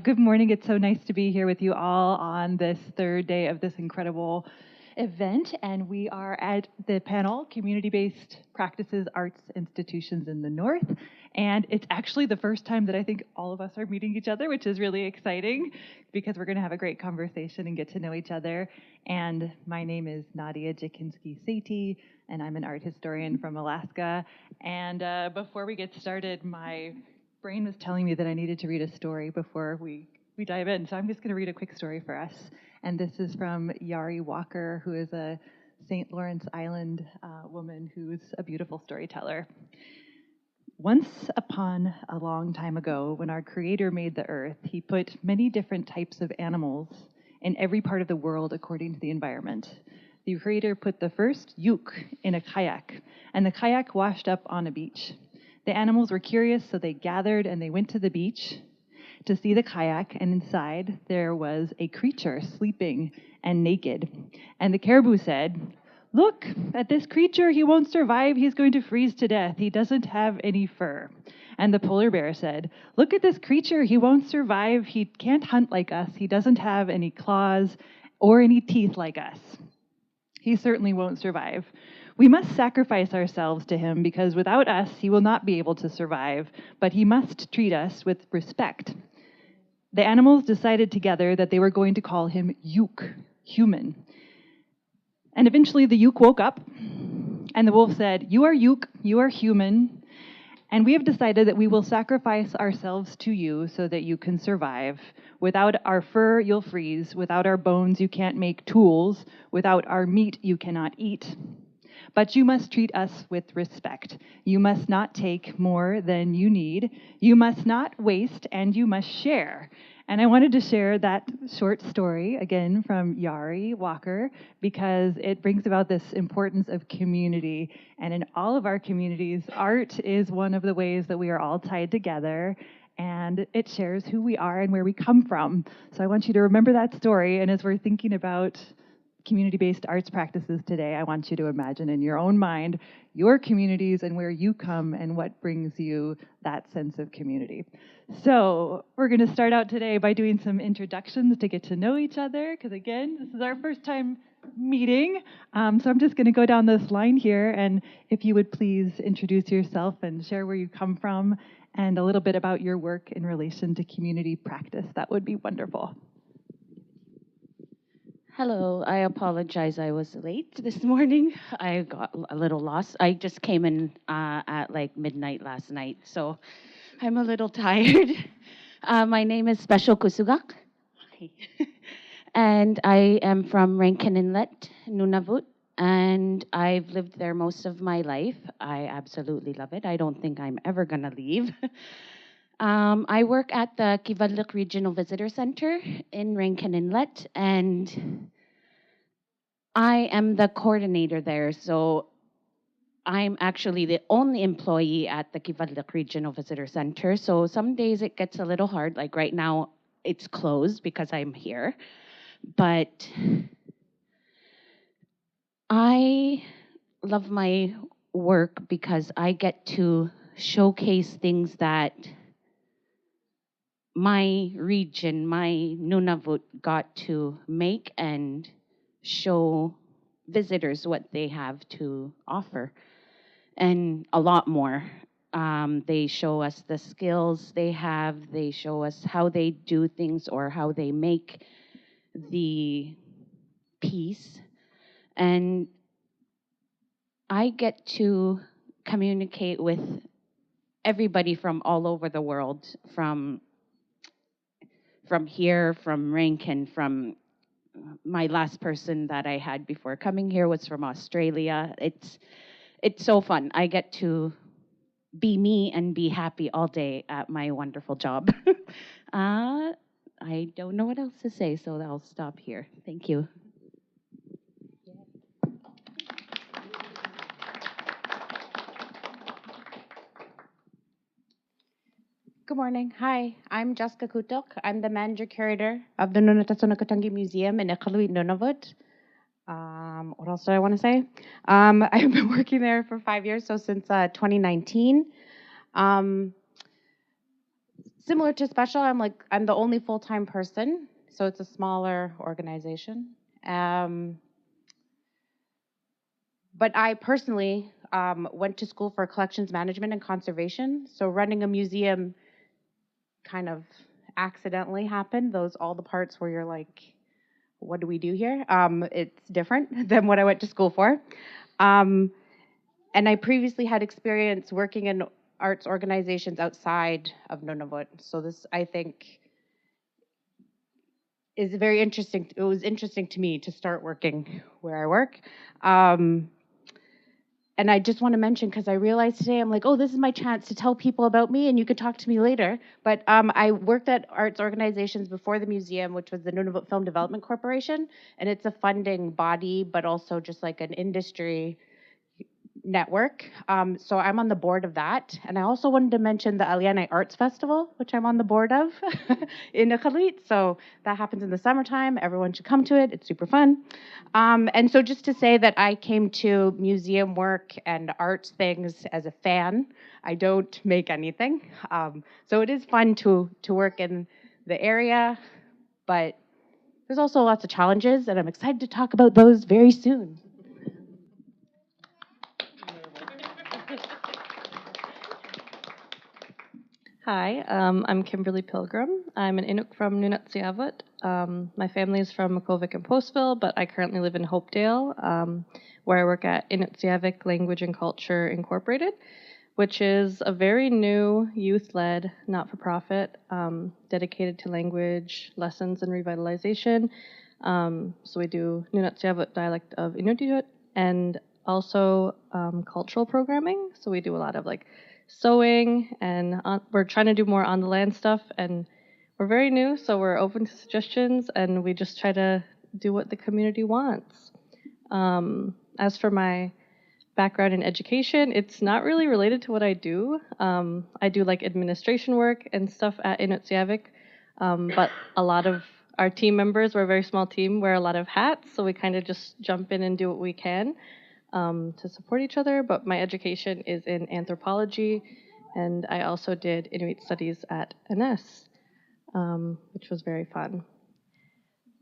Good morning. It's so nice to be here with you all on this third day of this incredible event. And we are at the panel, Community-Based Practices Arts Institutions in the North. And it's actually the first time that I think all of us are meeting each other, which is really exciting because we're going to have a great conversation and get to know each other. And my name is Nadia Jackinsky-Sethi, and I'm an art historian from Alaska. And before we get started, my brain was telling me that I needed to read a story before we dive in. So I'm just going to read a quick story for us. And this is from Yari Walker, who is a St. Lawrence Island woman who's a beautiful storyteller. Once upon a long time ago, when our Creator made the earth, he put many different types of animals in every part of the world according to the environment. The Creator put the first yuk in a kayak, and the kayak washed up on a beach. The animals were curious, so they gathered and they went to the beach to see the kayak, and inside there was a creature sleeping and naked. And the caribou said, "Look at this creature, he won't survive, he's going to freeze to death, he doesn't have any fur." And the polar bear said, "Look at this creature, he won't survive, he can't hunt like us, he doesn't have any claws or any teeth like us. He certainly won't survive. We must sacrifice ourselves to him because without us, he will not be able to survive, but he must treat us with respect." The animals decided together that they were going to call him Yuk, human. And eventually the Yuk woke up, and the wolf said, "You are Yuk, you are human, and we have decided that we will sacrifice ourselves to you so that you can survive. Without our fur, you'll freeze. Without our bones, you can't make tools. Without our meat, you cannot eat. But you must treat us with respect. You must not take more than you need. You must not waste, and you must share." And I wanted to share that short story, again, from Yari Walker, because it brings about this importance of community. And in all of our communities, art is one of the ways that we are all tied together, and it shares who we are and where we come from. So I want you to remember that story, and as we're thinking about community-based arts practices today, I want you to imagine in your own mind your communities and where you come and what brings you that sense of community. So we're going to start out today by doing some introductions to get to know each other, because again, this is our first time meeting. So I'm just going to go down this line here, and if you would please introduce yourself and share where you come from and a little bit about your work in relation to community practice, that would be wonderful. Hello, I apologize I was late this morning. I got a little lost. I just came in at like midnight last night, so I'm a little tired. My name is Special Kusugak, and I am from Rankin Inlet, Nunavut, and I've lived there most of my life. I absolutely love it. I don't think I'm ever going to leave. I work at the Qinnirajaattuq Regional Visitor Center in Rankin Inlet, and I am the coordinator there. So I'm actually the only employee at the Qinnirajaattuq Regional Visitor Center. So some days it gets a little hard. Like right now, it's closed because I'm here. But I love my work because I get to showcase things that my region, my Nunavut, got to make and show visitors what they have to offer, and a lot more. They show us the skills they have, they show us how they do things or how they make the piece, and I get to communicate with everybody from all over the world, from here, from Rankin, from my last person that I had before coming here was from Australia. It's so fun. I get to be me and be happy all day at my wonderful job. I don't know what else to say, so I'll stop here. Thank you. Good morning. Hi, I'm Jessica Kutok. I'm the manager curator of the Nunatasunakatangi Museum in Iqaluit, Nunavut. What else do I want to say? I've been working there for 5 years, so since 2019. similar to Special, I'm the only full-time person, so it's a smaller organization. But I personally went to school for collections management and conservation, so running a museum kind of accidentally happened. All the parts where you're like, what do we do here? It's different than what I went to school for. And I previously had experience working in arts organizations outside of Nunavut. So this, I think, is very interesting. It was interesting to me to start working where I work. And I just want to mention, because I realized today, I'm like, oh, this is my chance to tell people about me, and you could talk to me later. But I worked at arts organizations before the museum, which was the Nunavut Film Development Corporation, and it's a funding body, but also just like an industry network. So I'm on the board of that. And I also wanted to mention the Alianay Arts Festival, which I'm on the board of in Iqaluit. So that happens in the summertime. Everyone should come to it. It's super fun. And so just to say that I came to museum work and arts things as a fan. I don't make anything. So it is fun to work in the area, but there's also lots of challenges, and I'm excited to talk about those very soon. Hi, I'm Kimberly Pilgrim. I'm an Inuk from Nunatsiavut. My family is from Makovik and Postville, but I currently live in Hopedale, where I work at Inutsiavik Language and Culture Incorporated, which is a very new youth-led not-for-profit dedicated to language lessons and revitalization. So we do Nunatsiavut dialect of Inuit and also cultural programming. So we do a lot of like sewing, and we're trying to do more on the land stuff, and we're very new, so we're open to suggestions, and we just try to do what the community wants. As for my background in education, it's not really related to what I do. I do like administration work and stuff at Inutsiavik, but a lot of our team members, we're a very small team, wear a lot of hats, so we kind of just jump in and do what we can to support each other. But my education is in anthropology, and I also did Inuit studies at Inez, which was very fun.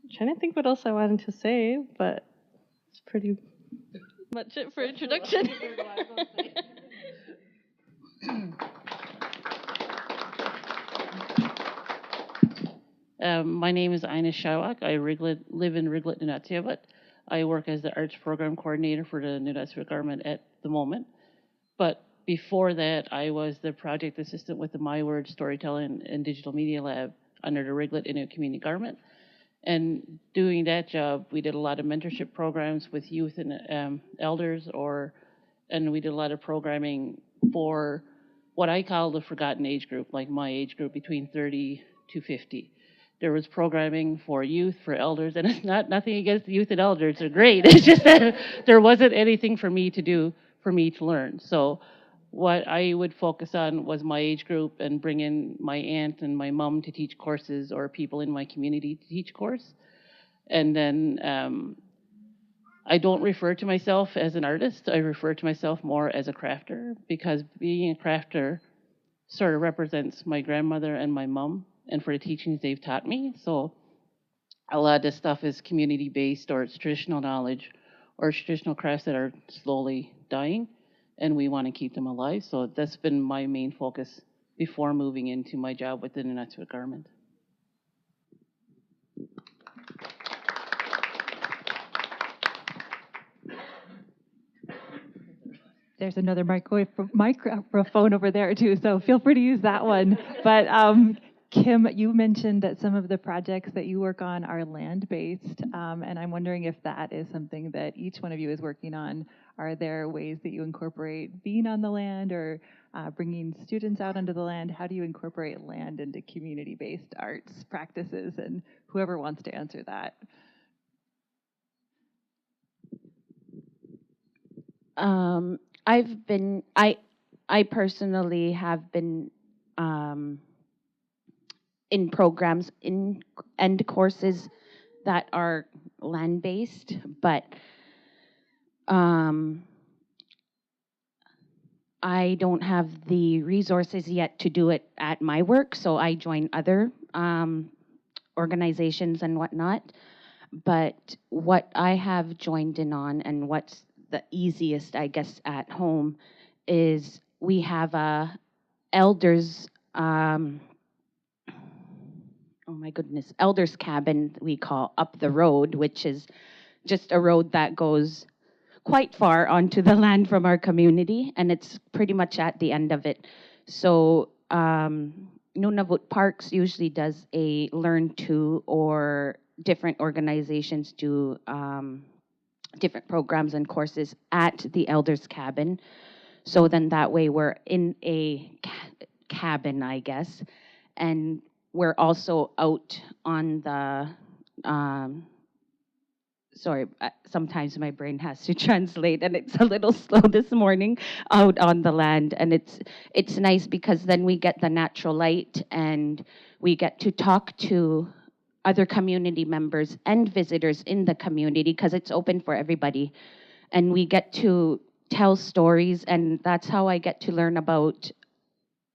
I'm trying to think what else I wanted to say, but it's pretty much it for introduction. My name is Inez Shiwak. I live in Riglet, Nunatsiavut. I work as the arts program coordinator for the Nunatsiavut government at the moment. But before that, I was the project assistant with the My Word Storytelling and Digital Media Lab under the Riglet Inuit Community Government. And doing that job, we did a lot of mentorship programs with youth and elders, and we did a lot of programming for what I call the forgotten age group, like my age group between 30 to 50. There was programming for youth, for elders, and it's nothing against the youth and elders. They're great. It's just that there wasn't anything for me to do, for me to learn. So what I would focus on was my age group and bring in my aunt and my mom to teach courses, or people in my community to teach course. And then I don't refer to myself as an artist. I refer to myself more as a crafter, because being a crafter sort of represents my grandmother and my mom, and for the teachings they've taught me. So a lot of this stuff is community-based, or it's traditional knowledge, or traditional crafts that are slowly dying, and we want to keep them alive. So that's been my main focus before moving into my job within the Nunatsiavut government. There's another microphone over there too, so feel free to use that one. But Kim, you mentioned that some of the projects that you work on are land-based, and I'm wondering if that is something that each one of you is working on. Are there ways that you incorporate being on the land, or bringing students out onto the land? How do you incorporate land into community-based arts practices? And whoever wants to answer that. I personally have been in programs and courses that are land-based, but I don't have the resources yet to do it at my work, so I join other organizations and whatnot. But what I have joined in on, and what's the easiest, I guess, at home, is we have a elders, oh my goodness, elders cabin we call up the road, which is just a road that goes quite far onto the land from our community, and it's pretty much at the end of it. So Nunavut Parks usually does a learn to, or different organizations do different programs and courses at the elders cabin. So then that way we're in a cabin, I guess, and we're also out on the sorry, sometimes my brain has to translate, and it's a little slow this morning, out on the land. And it's nice because then we get the natural light, and we get to talk to other community members and visitors in the community, because it's open for everybody. And we get to tell stories, and that's how I get to learn about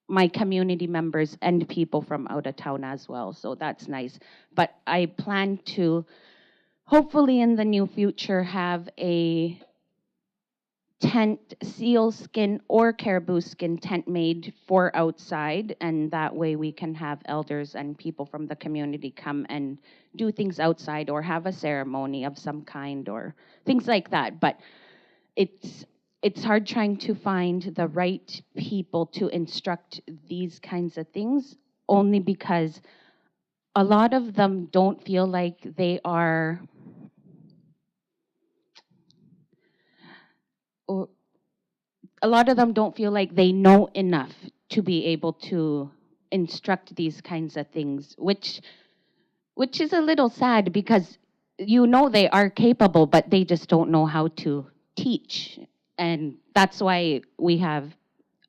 my community members and people from out of town as well. So that's nice. But I plan to hopefully in the near future have a tent, seal skin or caribou skin tent made for outside, and that way we can have elders and people from the community come and do things outside, or have a ceremony of some kind, or things like that. But it's hard trying to find the right people to instruct these kinds of things, only because a lot of them don't feel like they are, or a lot of them don't feel like they know enough to be able to instruct these kinds of things, which is a little sad, because you know they are capable, but they just don't know how to teach. And that's why we have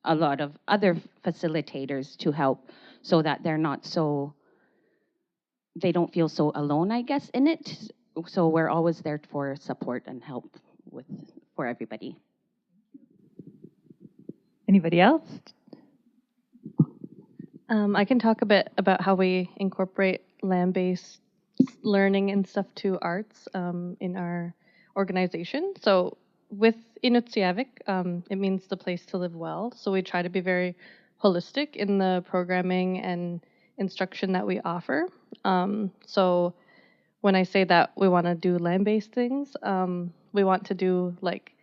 a lot of other facilitators to help, so that they're not so, they don't feel so alone, I guess, in it. So we're always there for support and help with for everybody. Anybody else? I can talk a bit about how we incorporate land-based learning and stuff to arts in our organization. So with Inuit, it means the place to live well. So we try to be very holistic in the programming and instruction that we offer. So when I say that we want to do land-based things, we want to do like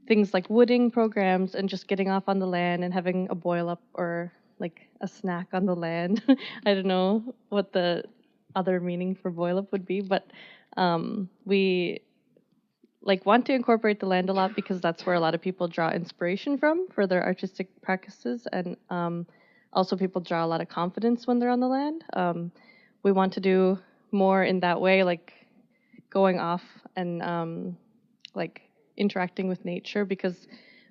things like wooding programs and just getting off on the land and having a boil up or like a snack on the land. I don't know what the other meaning for boil up would be, but we like want to incorporate the land a lot, because that's where a lot of people draw inspiration from for their artistic practices, and also people draw a lot of confidence when they're on the land. We want to do more in that way, like going off and like interacting with nature, because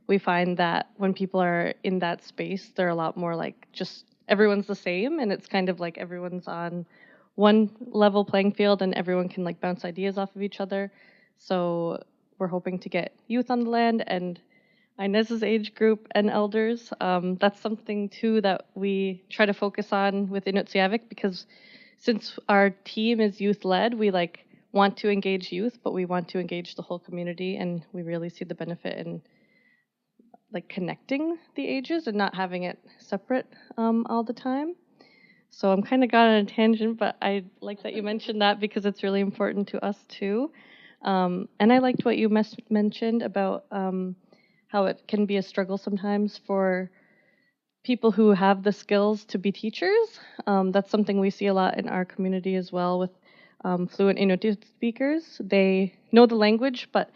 we find that when people are in that space, they're a lot more like just everyone's the same, and it's kind of like everyone's on one level playing field and everyone can like bounce ideas off of each other. So we're hoping to get youth on the land and Inez's age group and elders. That's something too that we try to focus on with Inuit, because since our team is youth led, we like want to engage youth, but we want to engage the whole community, and we really see the benefit in like connecting the ages and not having it separate all the time. So I'm kind of got on a tangent, but I like that you mentioned that, because it's really important to us too. And I liked what you mentioned about how it can be a struggle sometimes for people who have the skills to be teachers. That's something we see a lot in our community as well with fluent Inuit speakers. They know the language, but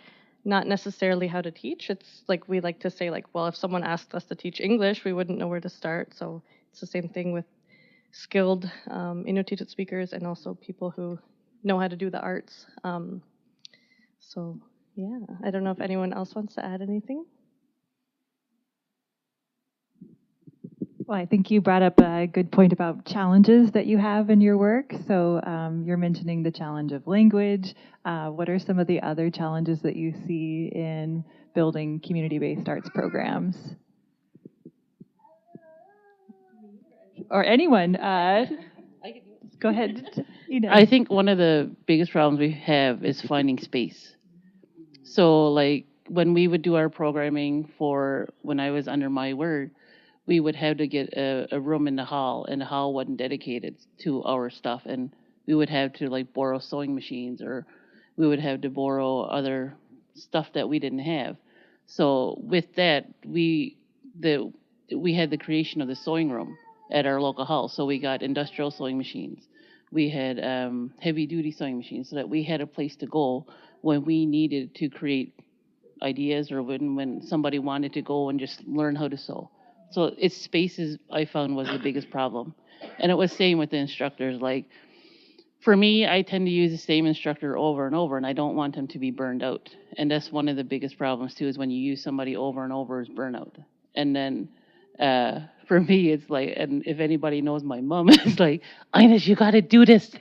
not necessarily how to teach. It's like we like to say, like, well, if someone asked us to teach English, we wouldn't know where to start. So it's the same thing with skilled Inuit speakers and also people who know how to do the arts. So yeah, I don't know if anyone else wants to add anything. Well, I think you brought up a good point about challenges that you have in your work. So you're mentioning the challenge of language. What are some of the other challenges that you see in building community-based arts programs? or anyone. Go ahead, Inez. I think one of the biggest problems we have is finding space. So, like, when we would do our programming for when I was under my word, we would have to get a room in the hall, and the hall wasn't dedicated to our stuff. And we would have to, like, borrow sewing machines, or we would have to borrow other stuff that we didn't have. So, with that, we had the creation of the sewing room at our local hall. So, we got industrial sewing machines. We had heavy duty sewing machines, so that we had a place to go when we needed to create ideas, or when somebody wanted to go and just learn how to sew. So it's spaces I found was the biggest problem. And it was same with the instructors. Like, for me, I tend to use the same instructor over and over, and I don't want them to be burned out. And that's one of the biggest problems too, is when you use somebody over and over is burnout. And then for me, it's like, and if anybody knows my mom, it's like, Inez, you got to do this.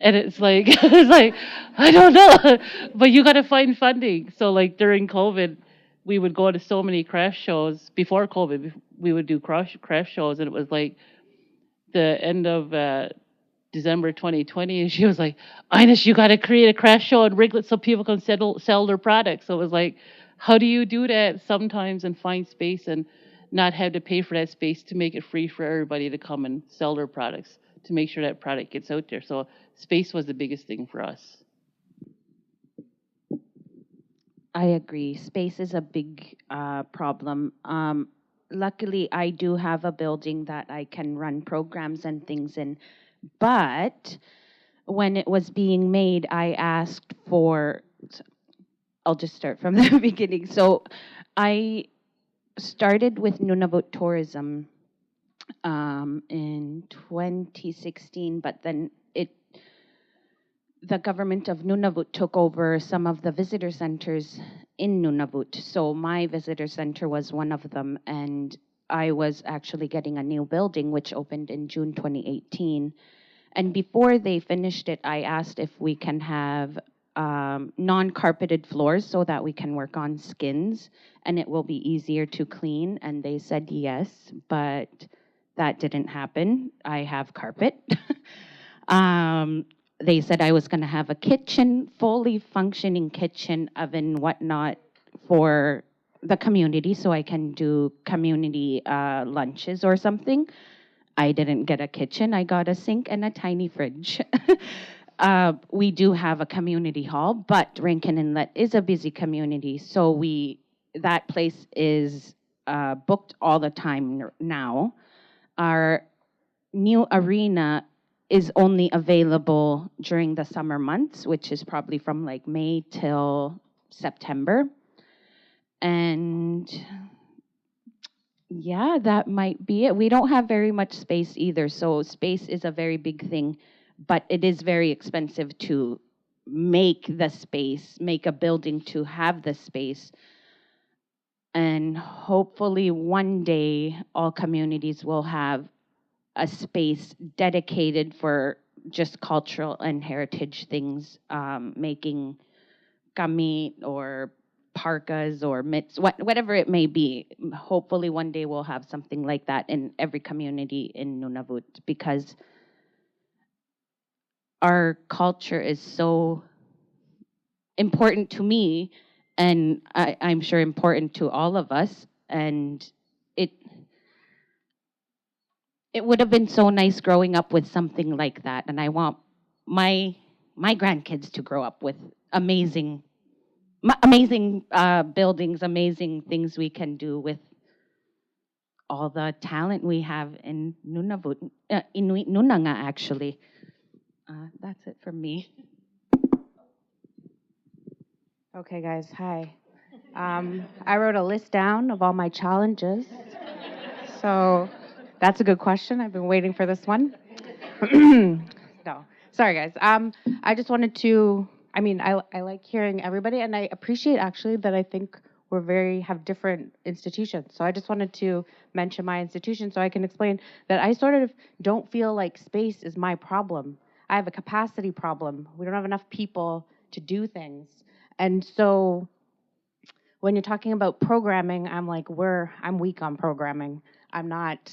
And it's like, it's like, I don't know, but you got to find funding. So, like, during COVID, we would go to so many craft shows. Before COVID, we would do craft shows, and it was like the end of December 2020, and she was like, Inez, you got to create a craft show in Riglet so people can sell their products. So it was like, how do you do that sometimes and find space and not have to pay for that space to make it free for everybody to come and sell their products, to make sure that product gets out there. So space was the biggest thing for us. I agree. Space is a big problem. Luckily, I do have a building that I can run programs and things in. But when it was being made, I asked for, I'll just start from the beginning. So I started with Nunavut Tourism in 2016, but then the government of Nunavut took over some of the visitor centers in Nunavut. So my visitor center was one of them, and I was actually getting a new building, which opened in June 2018. And before they finished it, I asked if we can have non-carpeted floors so that we can work on skins, and it will be easier to clean. And they said yes, but that didn't happen. I have carpet. They said I was going to have a kitchen, fully functioning kitchen, oven, whatnot, for the community, so I can do community lunches or something. I didn't get a kitchen. I got a sink and a tiny fridge. We do have a community hall, but Rankin Inlet is a busy community, so that place is booked all the time now. Our new arena is only available during the summer months, which is probably from like May till September. And yeah, that might be it. We don't have very much space either, so space is a very big thing, but it is very expensive to make the space, make a building to have the space. And hopefully one day all communities will have a space dedicated for just cultural and heritage things, making kami or parkas or mitts, whatever it may be. Hopefully one day we'll have something like that in every community in Nunavut, because our culture is so important to me, and I'm sure important to all of us. And it would have been so nice growing up with something like that, and I want my grandkids to grow up with amazing buildings, amazing things we can do with all the talent we have in Nunavut, Inuit Nunanga, actually. That's it from me. Okay, guys, hi. I wrote a list down of all my challenges. So that's a good question. I've been waiting for this one. No, sorry, guys. I just wanted to, I like hearing everybody, and I appreciate actually that I think have different institutions. So I just wanted to mention my institution so I can explain that I sort of don't feel like space is my problem. I have a capacity problem. We don't have enough people to do things. And so when you're talking about programming, I'm like, I'm weak on programming. I'm not,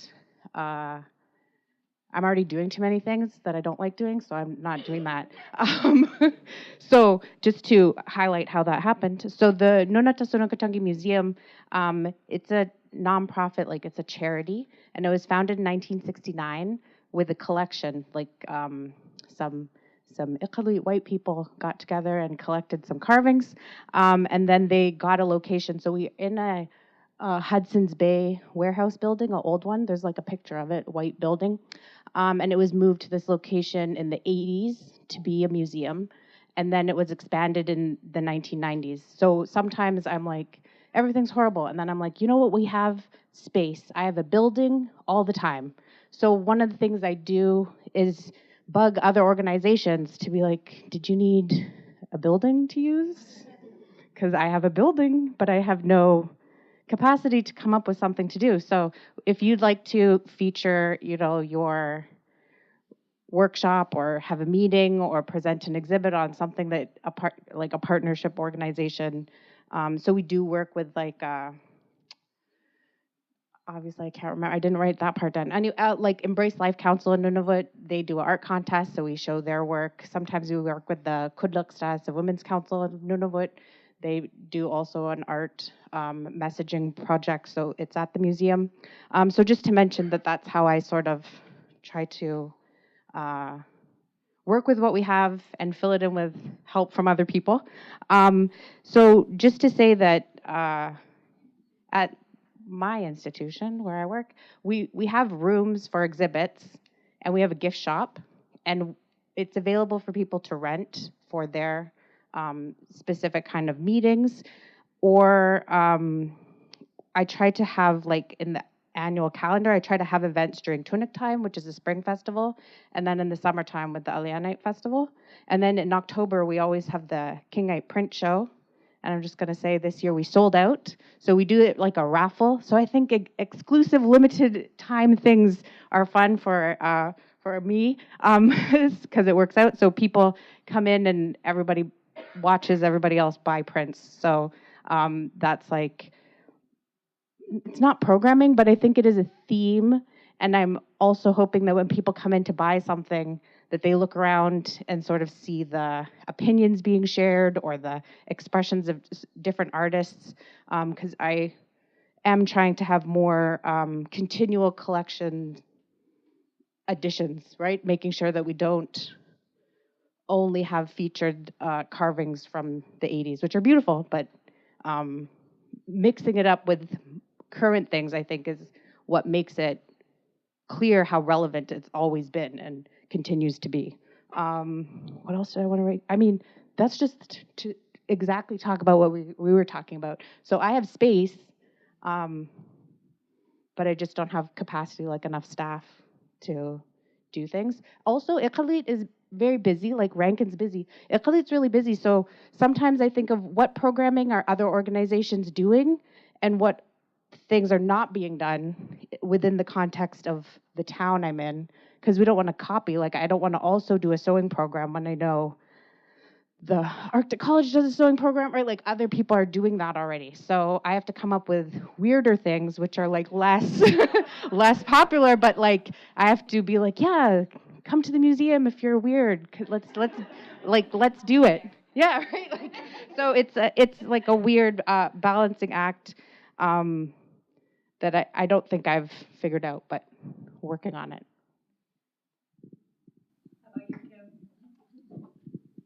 I'm already doing too many things that I don't like doing, so I'm not doing that. So just to highlight how that happened. So the Nunata Sonokatangi Museum, it's a nonprofit, like it's a charity, and it was founded in 1969 with a collection, like some Iqaluit white people got together and collected some carvings, and then they got a location. So we in a Hudson's Bay warehouse building, an old one. There's like a picture of it, white building. And it was moved to this location in the 80s to be a museum. And then it was expanded in the 1990s. So sometimes I'm like, everything's horrible. And then I'm like, you know what? We have space. I have a building all the time. So one of the things I do is bug other organizations to be like, did you need a building to use? Because I have a building, but I have no capacity to come up with something to do. So if you'd like to feature, your workshop or have a meeting or present an exhibit on something that like a partnership organization. So we do work with obviously I can't remember. I didn't write that part down. Like Embrace Life Council in Nunavut, they do an art contest, so we show their work. Sometimes we work with the Kudlukstas, the Women's Council in Nunavut. They do also an art messaging project, so it's at the museum. So just to mention that's how I sort of try to work with what we have and fill it in with help from other people. So just to say that at my institution where I work, we have rooms for exhibits, and we have a gift shop, and it's available for people to rent for their specific kind of meetings. Or I try to have, like, in the annual calendar, I try to have events during Tunic time, which is a spring festival, and then in the summertime with the Alianite Festival. And then in October, we always have the Kingite print show. And I'm just going to say this year we sold out. So we do it like a raffle. So I think exclusive, limited time things are fun for me because it works out. So people come in and everybody watches everybody else buy prints. So that's like, it's not programming, but I think it is a theme. And I'm also hoping that when people come in to buy something, that they look around and sort of see the opinions being shared or the expressions of different artists, because I am trying to have more continual collection additions, right? Making sure that we don't only have featured carvings from the 80s, which are beautiful, but mixing it up with current things, I think, is what makes it clear how relevant it's always been and continues to be. What else did I want to write? I mean, that's just to exactly talk about what we were talking about. So I have space, but I just don't have capacity, like enough staff to do things. Also, Iqaluit is very busy, like Rankin's busy. Iqaluit's really busy, so sometimes I think of what programming are other organizations doing and what things are not being done within the context of the town I'm in, because we don't want to copy. Like, I don't want to also do a sewing program when I know the Arctic College does a sewing program, right? Like, other people are doing that already. So I have to come up with weirder things, which are like less less popular, but like I have to be like, yeah, come to the museum if you're weird. Let's do it. Yeah, right. Like, so it's like a weird balancing act. That I don't think I've figured out, but working on it.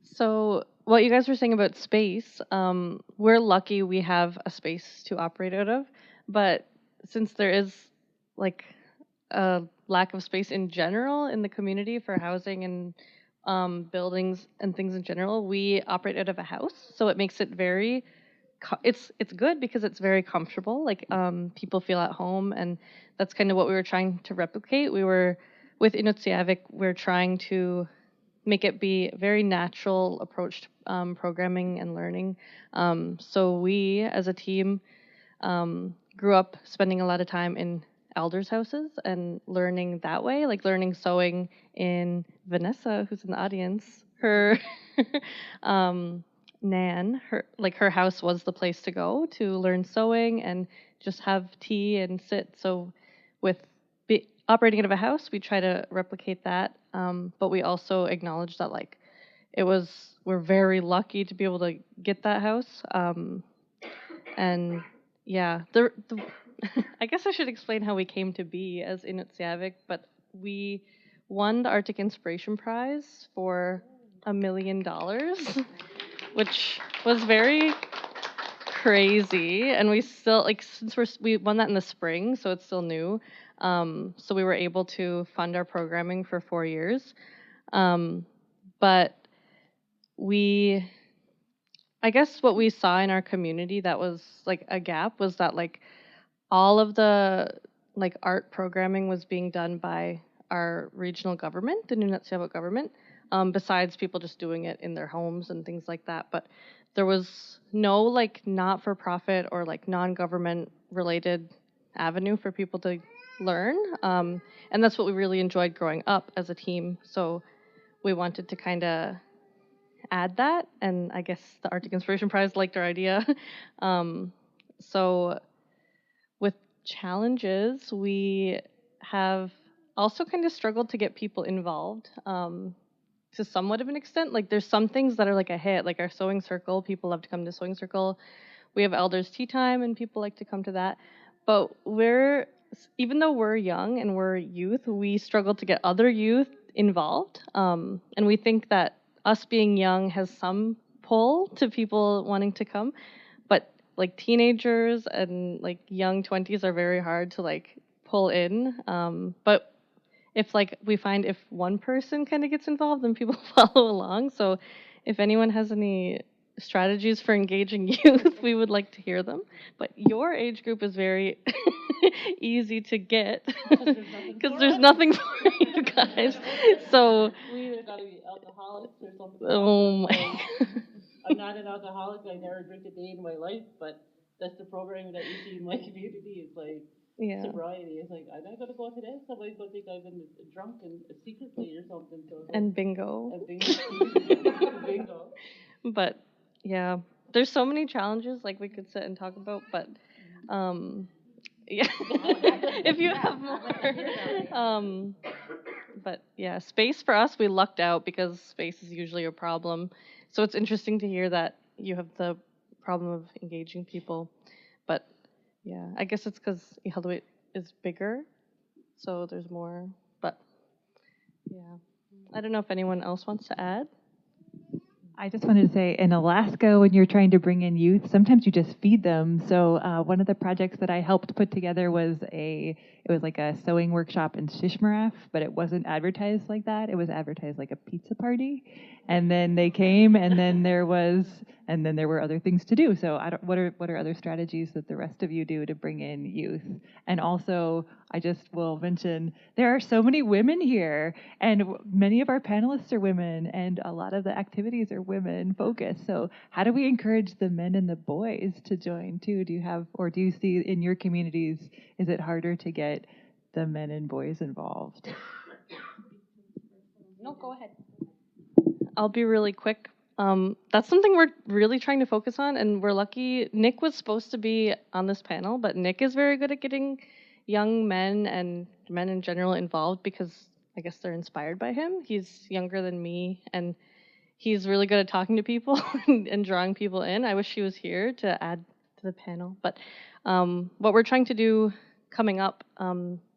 So what you guys were saying about space, we're lucky we have a space to operate out of, but since there is like a lack of space in general in the community for housing and buildings and things in general, we operate out of a house, so it makes it very it's good because it's very comfortable. Like people feel at home, and that's kind of what we were trying to replicate. We were with Inuit, we're trying to make it be a very natural approach to programming and learning. So we, as a team, grew up spending a lot of time in elders' houses and learning that way, like learning sewing in Vanessa, who's in the audience. Her Nan, her house was the place to go to learn sewing and just have tea and sit. So with operating out of a house, we try to replicate that. But we also acknowledge that like we're very lucky to be able to get that house. And yeah, the I guess I should explain how we came to be as Inuit, but we won the Arctic Inspiration Prize for $1 million, which was very crazy. And we still like since we won that in the spring, so it's still new. So we were able to fund our programming for 4 years. But I guess what we saw in our community that was like a gap was that like all of the like art programming was being done by our regional government, the Nunatsiavut government, besides people just doing it in their homes and things like that. But there was no like not-for-profit or like non-government related avenue for people to learn. And that's what we really enjoyed growing up as a team. So we wanted to kind of add that, and I guess the Arctic Inspiration Prize liked our idea. So with challenges, we have also kind of struggled to get people involved to somewhat of an extent. Like there's some things that are like a hit, like our sewing circle. People love to come to sewing circle. We have elders tea time, and people like to come to that. But even though we're young and we're youth, we struggle to get other youth involved. And we think that us being young has some pull to people wanting to come, but like teenagers and like young 20s are very hard to like pull in. But if like we find if one person kind of gets involved, then people follow along. So if anyone has any strategies for engaging youth, we would like to hear them. But your age group is very easy to get because there's nothing for you guys. So We either got to be alcoholics or something. oh my. I'm not an alcoholic. I never drink a day in my life, but that's the programming that you see in my community. It's like Yeah. sobriety. It's like I'm not gonna go to this. Somebody's gonna think I've been drunk and secretly or something. So it's like, And bingo. and bingo. Bingo. But yeah, there's so many challenges like we could sit and talk about, but yeah, if you have more. But yeah, space for us, we lucked out because space is usually a problem. So it's interesting to hear that you have the problem of engaging people. But yeah, I guess it's because Iqaluit is bigger, so there's more. But yeah, I don't know if anyone else wants to add. I just wanted to say, in Alaska, when you're trying to bring in youth, sometimes you just feed them. So one of the projects that I helped put together was it was like a sewing workshop in Shishmaref, but it wasn't advertised like that. It was advertised like a pizza party, and then they came, and then there were other things to do. So what are other strategies that the rest of you do to bring in youth? And also, I just will mention there are so many women here, and many of our panelists are women, and a lot of the activities are women focused. So how do we encourage the men and the boys to join too? Do you see in your communities, is it harder to get the men and boys involved? No, go ahead. I'll be really quick. That's something we're really trying to focus on, and we're lucky. Nick was supposed to be on this panel, but Nick is very good at getting young men and men in general involved because I guess they're inspired by him. He's younger than me, and he's really good at talking to people and drawing people in. I wish he was here to add to the panel. But what we're trying to do coming up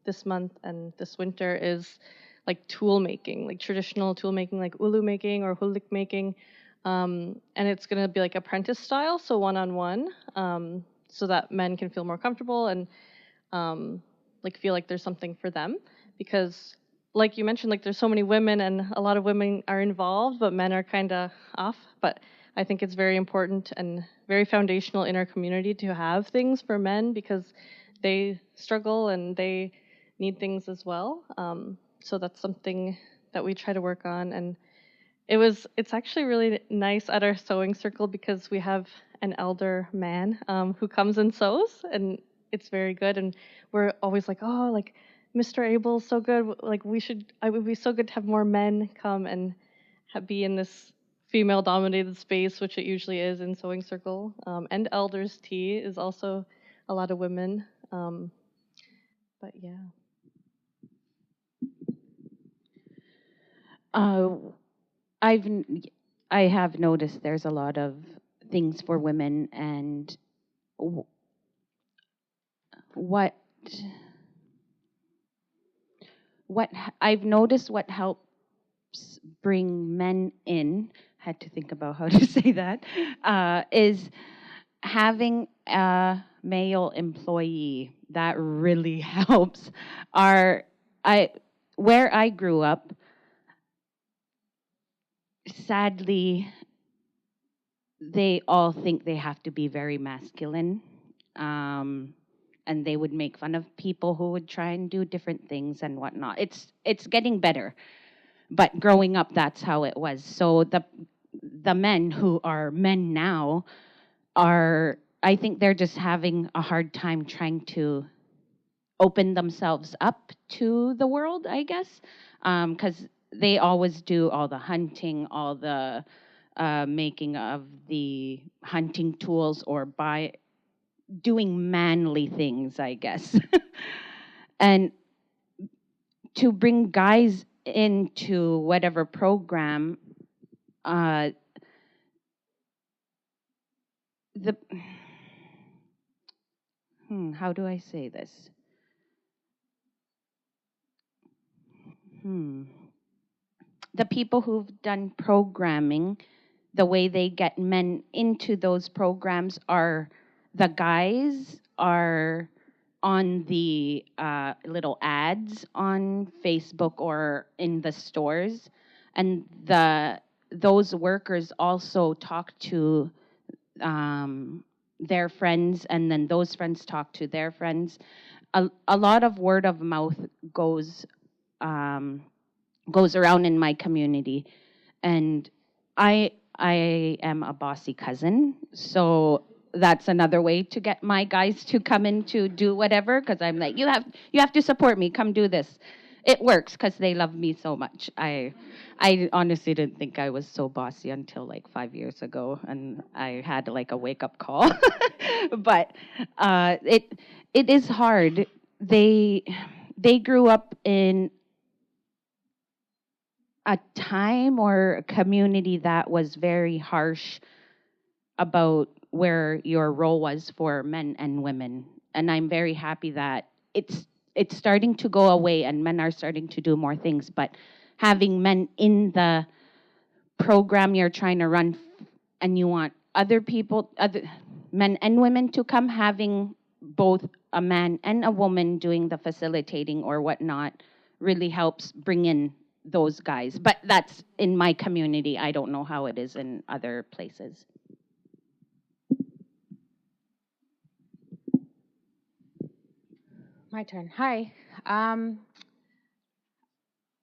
this month and this winter is like tool making, like traditional tool making, like ulu making or hulik making. And it's going to be like apprentice style, so one-on-one, so that men can feel more comfortable and like feel like there's something for them. Because like you mentioned, like there's so many women and a lot of women are involved, but men are kind of off. But I think it's very important and very foundational in our community to have things for men because they struggle and they need things as well. So that's something that we try to work on. And it's actually really nice at our sewing circle because we have an elder man who comes and sews, and it's very good. And we're always like, oh, like Mr. Abel's so good. Like I would be so good to have more men come and be in this female-dominated space, which it usually is in sewing circle. And elders tea is also a lot of women. But yeah. Uh, I have noticed there's a lot of things for women, and w- what I've noticed what helps bring men in, had to think about how to say that, is having a male employee. That really helps. Where I grew up, sadly, they all think they have to be very masculine. And they would make fun of people who would try and do different things and whatnot. It's getting better, but growing up, that's how it was. So the men who are men now I think they're just having a hard time trying to open themselves up to the world, I guess, because they always do all the hunting, all the making of the hunting tools, or by doing manly things, I guess. And to bring guys into whatever program, uh, the how do I say this? The people who've done programming, the way they get men into those programs are the guys are on the little ads on Facebook or in the stores, and those workers also talk to their friends, and then those friends talk to their friends. A lot of word of mouth goes goes around in my community, and I am a bossy cousin, so that's another way to get my guys to come in to do whatever, because I'm like, you have to support me, come do this. It works because they love me so much. I honestly didn't think I was so bossy until like 5 years ago, and I had like a wake up call. But it is hard. They grew up in a time or a community that was very harsh about where your role was for men and women. And I'm very happy that it's starting to go away and men are starting to do more things. But having men in the program you're trying to run, and you want other people, other men and women to come, having both a man and a woman doing the facilitating or whatnot really helps bring in those guys. But that's in my community. I don't know how it is in other places. My turn. Hi.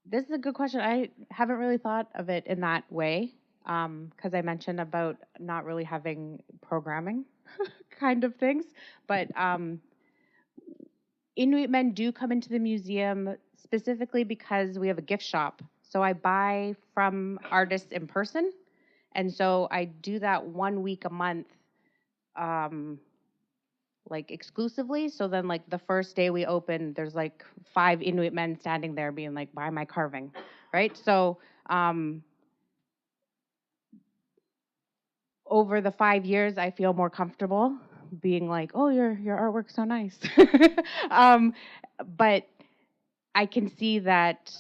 This is a good question. I haven't really thought of it in that way, because I mentioned about not really having programming kind of things. But Inuit men do come into the museum specifically because we have a gift shop. So I buy from artists in person. And so I do that 1 week a month, like exclusively. So then like the first day we open, there's like 5 Inuit men standing there being like, buy my carving, right? So over the 5 years, I feel more comfortable being like, oh, your artwork's so nice. But I can see that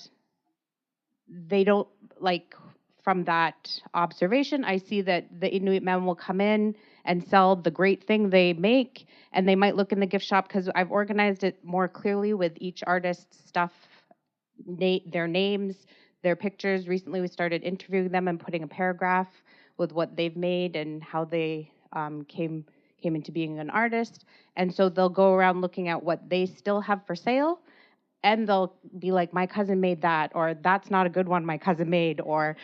they don't, like, from that observation, I see that the Inuit men will come in and sell the great thing they make, and they might look in the gift shop, because I've organized it more clearly with each artist's stuff, their names, their pictures. Recently, we started interviewing them and putting a paragraph with what they've made and how they came into being an artist. And so they'll go around looking at what they still have for sale, and they'll be like, my cousin made that, or that's not a good one my cousin made, or,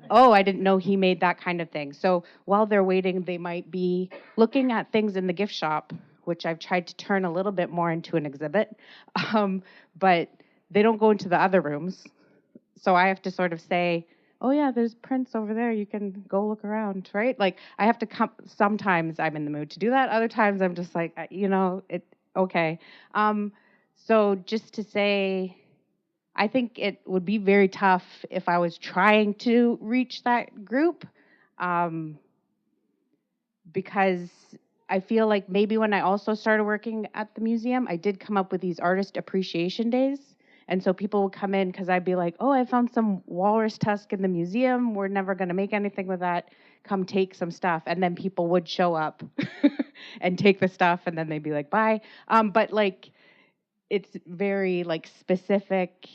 oh, I didn't know he made that kind of thing. So while they're waiting, they might be looking at things in the gift shop, which I've tried to turn a little bit more into an exhibit, but they don't go into the other rooms. So I have to sort of say, oh yeah, there's prints over there, you can go look around, right? Like, I have to come, sometimes I'm in the mood to do that, other times I'm just like, okay. So just to say, I think it would be very tough if I was trying to reach that group, because I feel like maybe when I also started working at the museum, I did come up with these artist appreciation days. And so people would come in because I'd be like, oh, I found some walrus tusk in the museum. We're never going to make anything with that. Come take some stuff. And then people would show up and take the stuff, and then they'd be like, bye. But like, it's very like specific.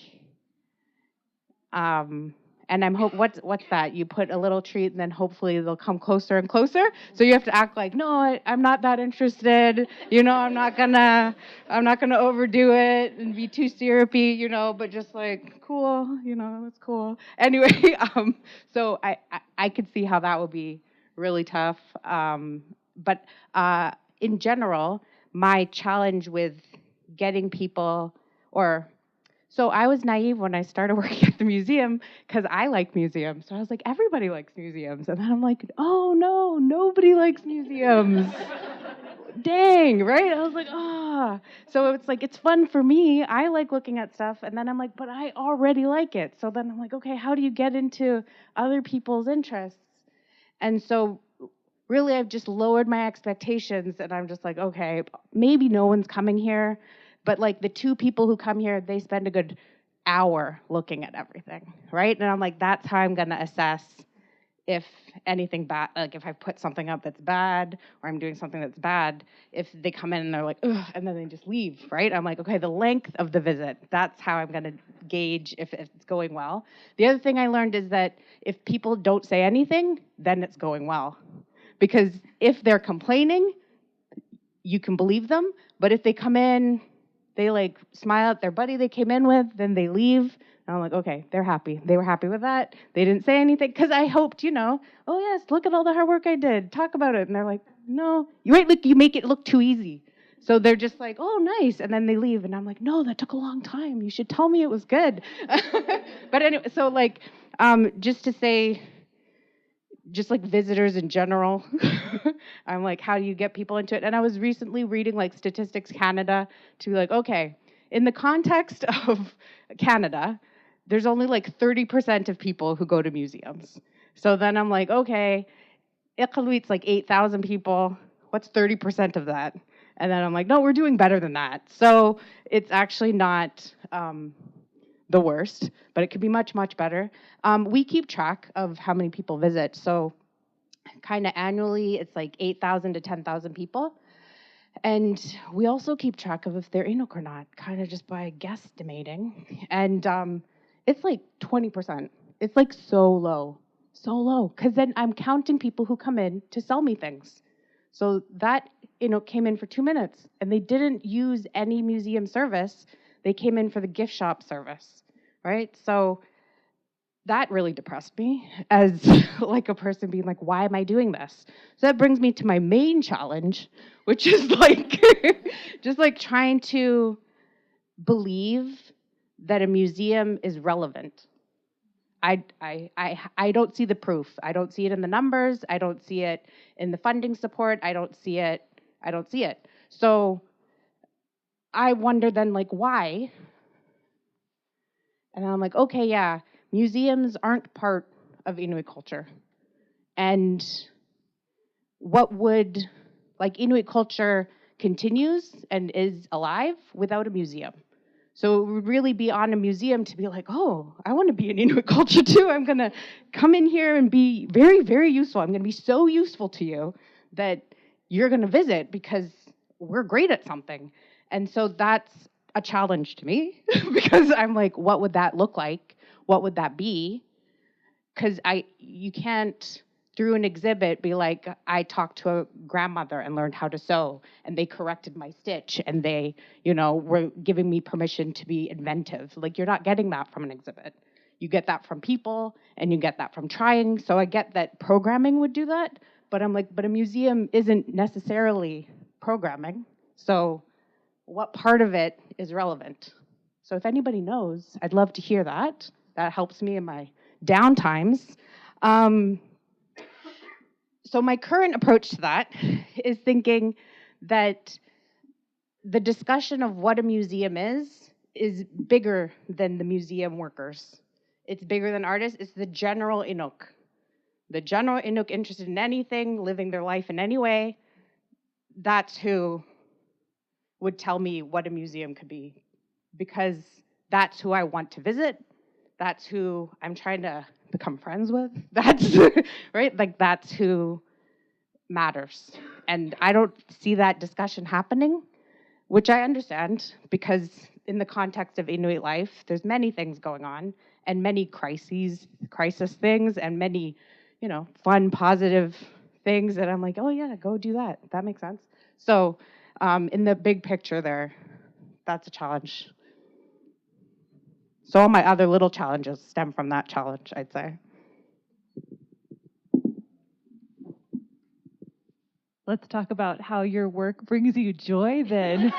And I'm what's that? You put a little treat, and then hopefully they'll come closer and closer. So you have to act like, no, I'm not that interested. I'm not gonna overdo it and be too syrupy. But just like cool. That's cool. Anyway, so I could see how that would be really tough. But in general, my challenge with getting people So I was naive when I started working at the museum because I like museums. So I was like, everybody likes museums. And then I'm like, oh no, nobody likes museums. Dang, right? I was like, So it's like, it's fun for me. I like looking at stuff. And then I'm like, but I already like it. So then I'm like, okay, how do you get into other people's interests? And so really, I've just lowered my expectations. And I'm just like, okay, maybe no one's coming here. But like the two people who come here, they spend a good hour looking at everything, right? And I'm like, that's how I'm going to assess if anything bad, like if I put something up that's bad or I'm doing something that's bad, if they come in and they're like, ugh, and then they just leave, right? I'm like, okay, the length of the visit, that's how I'm going to gauge if it's going well. The other thing I learned is that if people don't say anything, then it's going well. Because if they're complaining, you can believe them. But if they come in, they like smile at their buddy they came in with, then they leave. And I'm like, okay, they're happy. They were happy with that. They didn't say anything because I hoped, oh yes, look at all the hard work I did. Talk about it. And they're like, no, you make it look too easy. So they're just like, oh, nice. And then they leave. And I'm like, no, that took a long time. You should tell me it was good. But anyway, so like, just to say, just like visitors in general, I'm like, how do you get people into it? And I was recently reading like Statistics Canada to be like, okay, in the context of Canada, there's only like 30% of people who go to museums. So then I'm like, okay, Iqaluit's like 8,000 people. What's 30% of that? And then I'm like, no, we're doing better than that. So it's actually not the worst, but it could be much, much better. We keep track of how many people visit. So kind of annually, it's like 8,000 to 10,000 people. And we also keep track of if they're Inuk or not, kind of just by guesstimating. And it's like 20%. It's like so low. Because then I'm counting people who come in to sell me things. So that, came in for 2 minutes. And they didn't use any museum service. They came in for the gift shop service, right? So that really depressed me as like a person being like, why am I doing this? So that brings me to my main challenge, which is like, just like trying to believe that a museum is relevant. I don't see the proof. I don't see it in the numbers. I don't see it in the funding support. I don't see it. So I wonder then, like, why? And I'm like, okay, yeah, museums aren't part of Inuit culture. And Inuit culture continues and is alive without a museum. So it would really be on a museum to be like, oh, I want to be in Inuit culture too. I'm going to come in here and be very, very useful. I'm going to be so useful to you that you're going to visit because we're great at something. And so that's a challenge to me because I'm like, what would that look like? What would that be? Because you can't, through an exhibit, be like, I talked to a grandmother and learned how to sew, and they corrected my stitch, and they, were giving me permission to be inventive. Like, you're not getting that from an exhibit. You get that from people, and you get that from trying. So I get that programming would do that, but I'm like, but a museum isn't necessarily programming. So what part of it is relevant? So if anybody knows, I'd love to hear that. That helps me in my down times. So my current approach to that is thinking that the discussion of what a museum is is bigger than the museum workers. It's bigger than artists. It's the general Inuk. The general Inuk interested in anything, living their life in any way. That's who would tell me what a museum could be, because that's who I want to visit. That's who I'm trying to become friends with. That's right. Like, that's who matters. And I don't see that discussion happening, which I understand, because in the context of Inuit life, there's many things going on and many crisis things and many, fun, positive things that I'm like, oh yeah, go do that. That makes sense. So in the big picture there, that's a challenge. So all my other little challenges stem from that challenge, I'd say. Let's talk about how your work brings you joy then,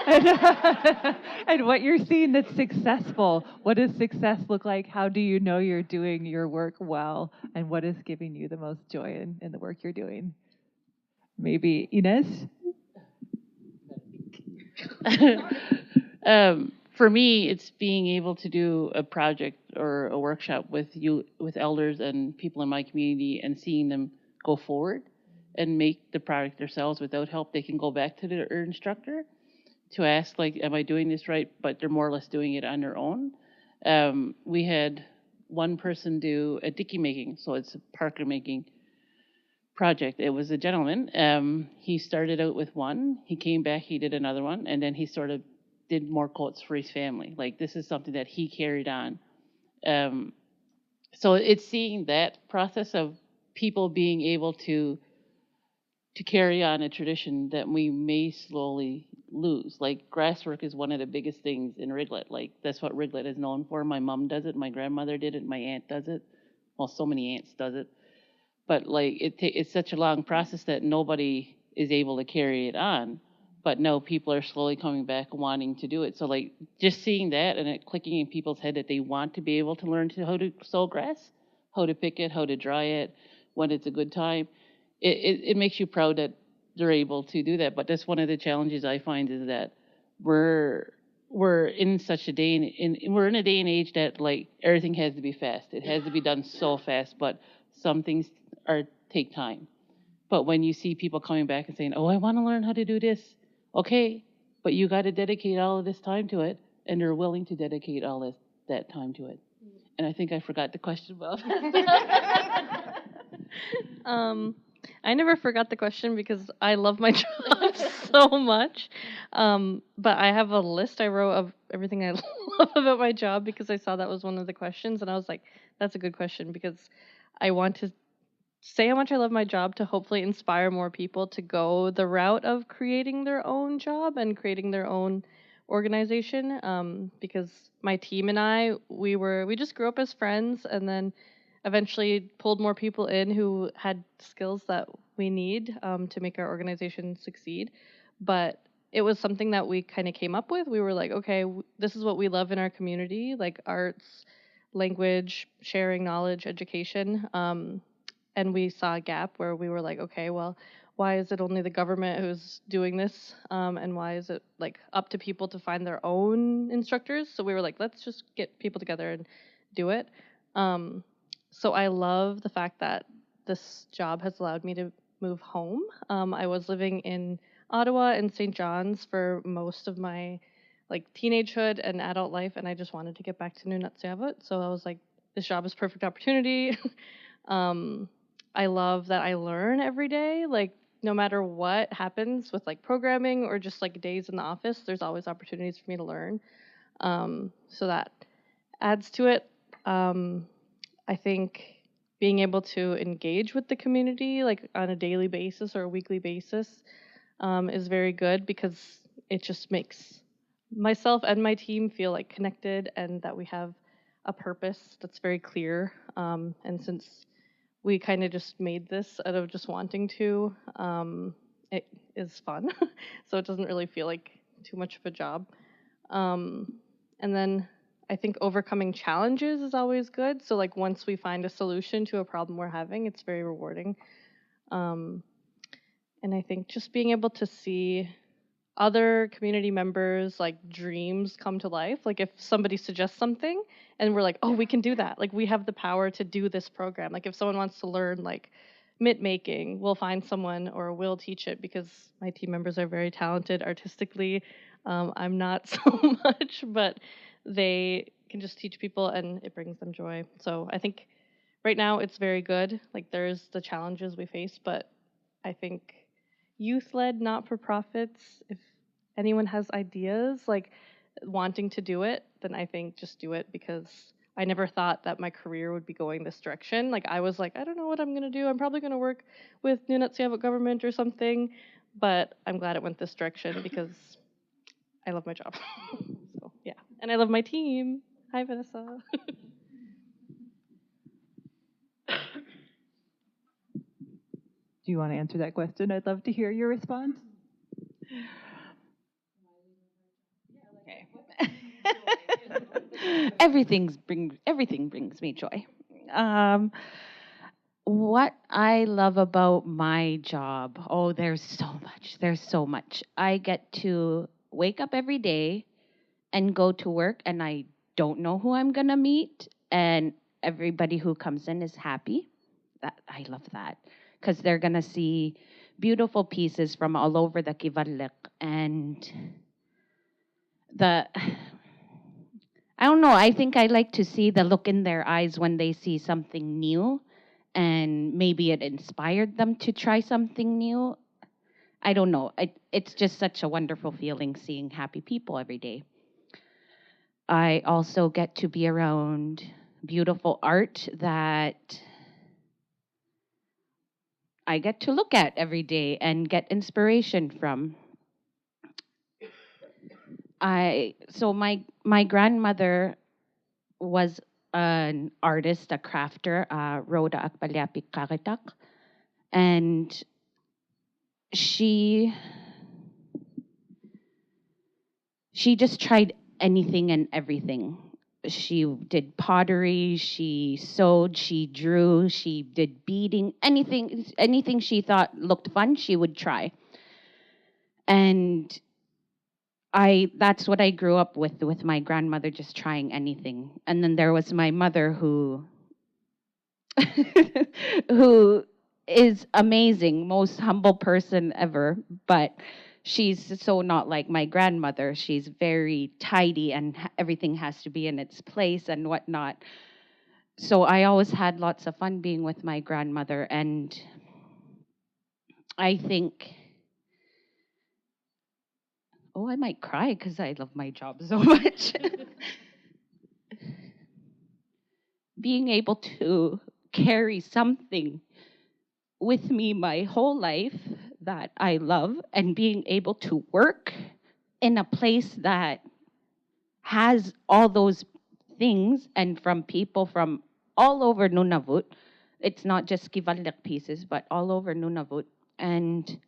and what you're seeing that's successful. What does success look like? How do you know you're doing your work well? And what is giving you the most joy in the work you're doing? Maybe Inez? For me, it's being able to do a project or a workshop with elders and people in my community, and seeing them go forward and make the product themselves without help. They can go back to their instructor to ask, like, am I doing this right? But they're more or less doing it on their own. We had one person do a dicky making, so it's a Parker making project. It was a gentleman. He started out with one, he came back, he did another one, and then he sort of did more coats for his family. Like, this is something that he carried on. So it's seeing that process of people being able to carry on a tradition that we may slowly lose. Like, grasswork is one of the biggest things in Riglet. Like, that's what Riglet is known for. My mom does it, my grandmother did it, my aunt does it. Well, so many aunts does it. But like, it's such a long process that nobody is able to carry it on. But no, people are slowly coming back wanting to do it. So like, just seeing that and it clicking in people's head that they want to be able to learn how to sow grass, how to pick it, how to dry it, when it's a good time. It makes you proud that they're able to do that. But that's one of the challenges I find, is that we're in such a day we're in a day and age that, like, everything has to be fast. It has to be done so fast, but some things take time. But when you see people coming back and saying, oh, I want to learn how to do this, okay, but you got to dedicate all of this time to it, and they're willing to dedicate all that time to it. And I think I forgot the question, Bob. I never forgot the question because I love my job so much. But I have a list I wrote of everything I love about my job, because I saw that was one of the questions, and I was like, that's a good question, because I want to say how much I love my job to hopefully inspire more people to go the route of creating their own job and creating their own organization. Because my team and I, we just grew up as friends, and then eventually pulled more people in who had skills that we need to make our organization succeed. But it was something that we kind of came up with. We were like, okay, this is what we love in our community, like arts, language, sharing knowledge, education. And we saw a gap where we were like, okay, well, why is it only the government who's doing this? And why is it like up to people to find their own instructors? So we were like, let's just get people together and do it. So I love the fact that this job has allowed me to move home. I was living in Ottawa and St. John's for most of my like teenagehood and adult life, and I just wanted to get back to Nunatsiavut. So I was like, this job is perfect opportunity. I love that I learn every day. Like, no matter what happens with like programming or just like days in the office, there's always opportunities for me to learn. So that adds to it. I think being able to engage with the community like on a daily basis or a weekly basis is very good, because it just makes myself and my team feel like connected and that we have a purpose that's very clear. And since we kind of just made this out of just wanting to, it is fun. So it doesn't really feel like too much of a job. And then I think overcoming challenges is always good. So like once we find a solution to a problem we're having, it's very rewarding. And I think just being able to see other community members like dreams come to life. Like if somebody suggests something and we're like, oh, we can do that. Like we have the power to do this program. Like if someone wants to learn like mitt making, we'll find someone or we'll teach it because my team members are very talented artistically. I'm not so much, but they can just teach people and it brings them joy. So I think right now it's very good. Like there's the challenges we face, but I think youth-led not-for-profits, if anyone has ideas like wanting to do it, then I think just do it, because I never thought that my career would be going this direction. Like I was like, I don't know what I'm going to do. I'm probably going to work with Nunatsiavut government or something, but I'm glad it went this direction because I love my job. So, yeah. And I love my team. Hi, Vanessa. Do you want to answer that question? I'd love to hear your response. Okay. Everything brings me joy. What I love about my job, oh, there's so much. There's so much. I get to wake up every day and go to work, and I don't know who I'm gonna meet, and everybody who comes in is happy. That I love that, because they're gonna see beautiful pieces from all over the Kivallik, and the I don't know. I think I like to see the look in their eyes when they see something new, and maybe it inspired them to try something new. I don't know. It's just such a wonderful feeling seeing happy people every day. I also get to be around beautiful art that I get to look at every day and get inspiration from. My grandmother was an artist, a crafter, Rhoda Akpalyapik Karitak, and she just tried anything and everything. She did pottery, she sewed, she drew, she did beading, anything she thought looked fun, she would try. And that's what I grew up with my grandmother, just trying anything. And then there was my mother who who is amazing, most humble person ever, but she's so not like my grandmother. She's very tidy and everything has to be in its place and whatnot. So I always had lots of fun being with my grandmother, and I think, oh, I might cry because I love my job so much. Being able to carry something with me my whole life that I love, and being able to work in a place that has all those things and from people from all over Nunavut. It's not just Kivalliq pieces, but all over Nunavut. And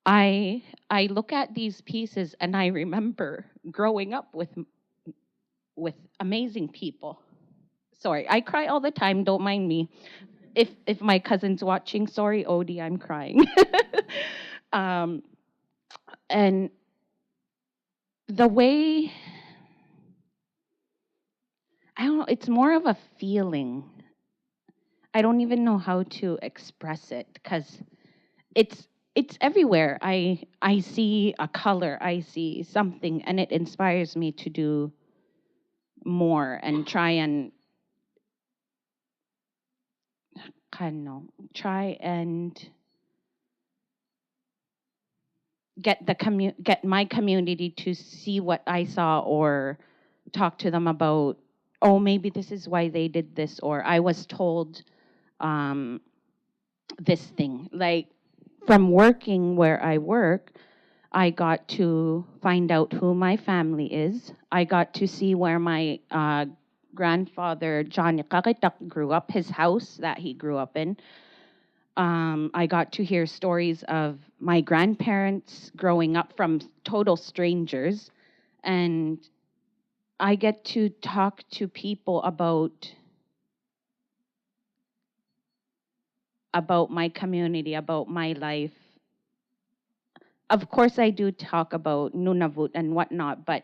I look at these pieces and I remember growing up with amazing people. Sorry, I cry all the time, don't mind me. If my cousin's watching, sorry, Odie, I'm crying. And the way, I don't know, it's more of a feeling. I don't even know how to express it, because it's everywhere. I see a color, I see something, and it inspires me to do more and try and get my community to see what I saw, or talk to them about, oh, maybe this is why they did this, or I was told this thing. Like, from working where I work, I got to find out who my family is. I got to see where my grandfather, John Yakaritak, grew up, his house that he grew up in. I got to hear stories of my grandparents growing up from total strangers. And I get to talk to people about my community, about my life, of course I do talk about Nunavut and whatnot, but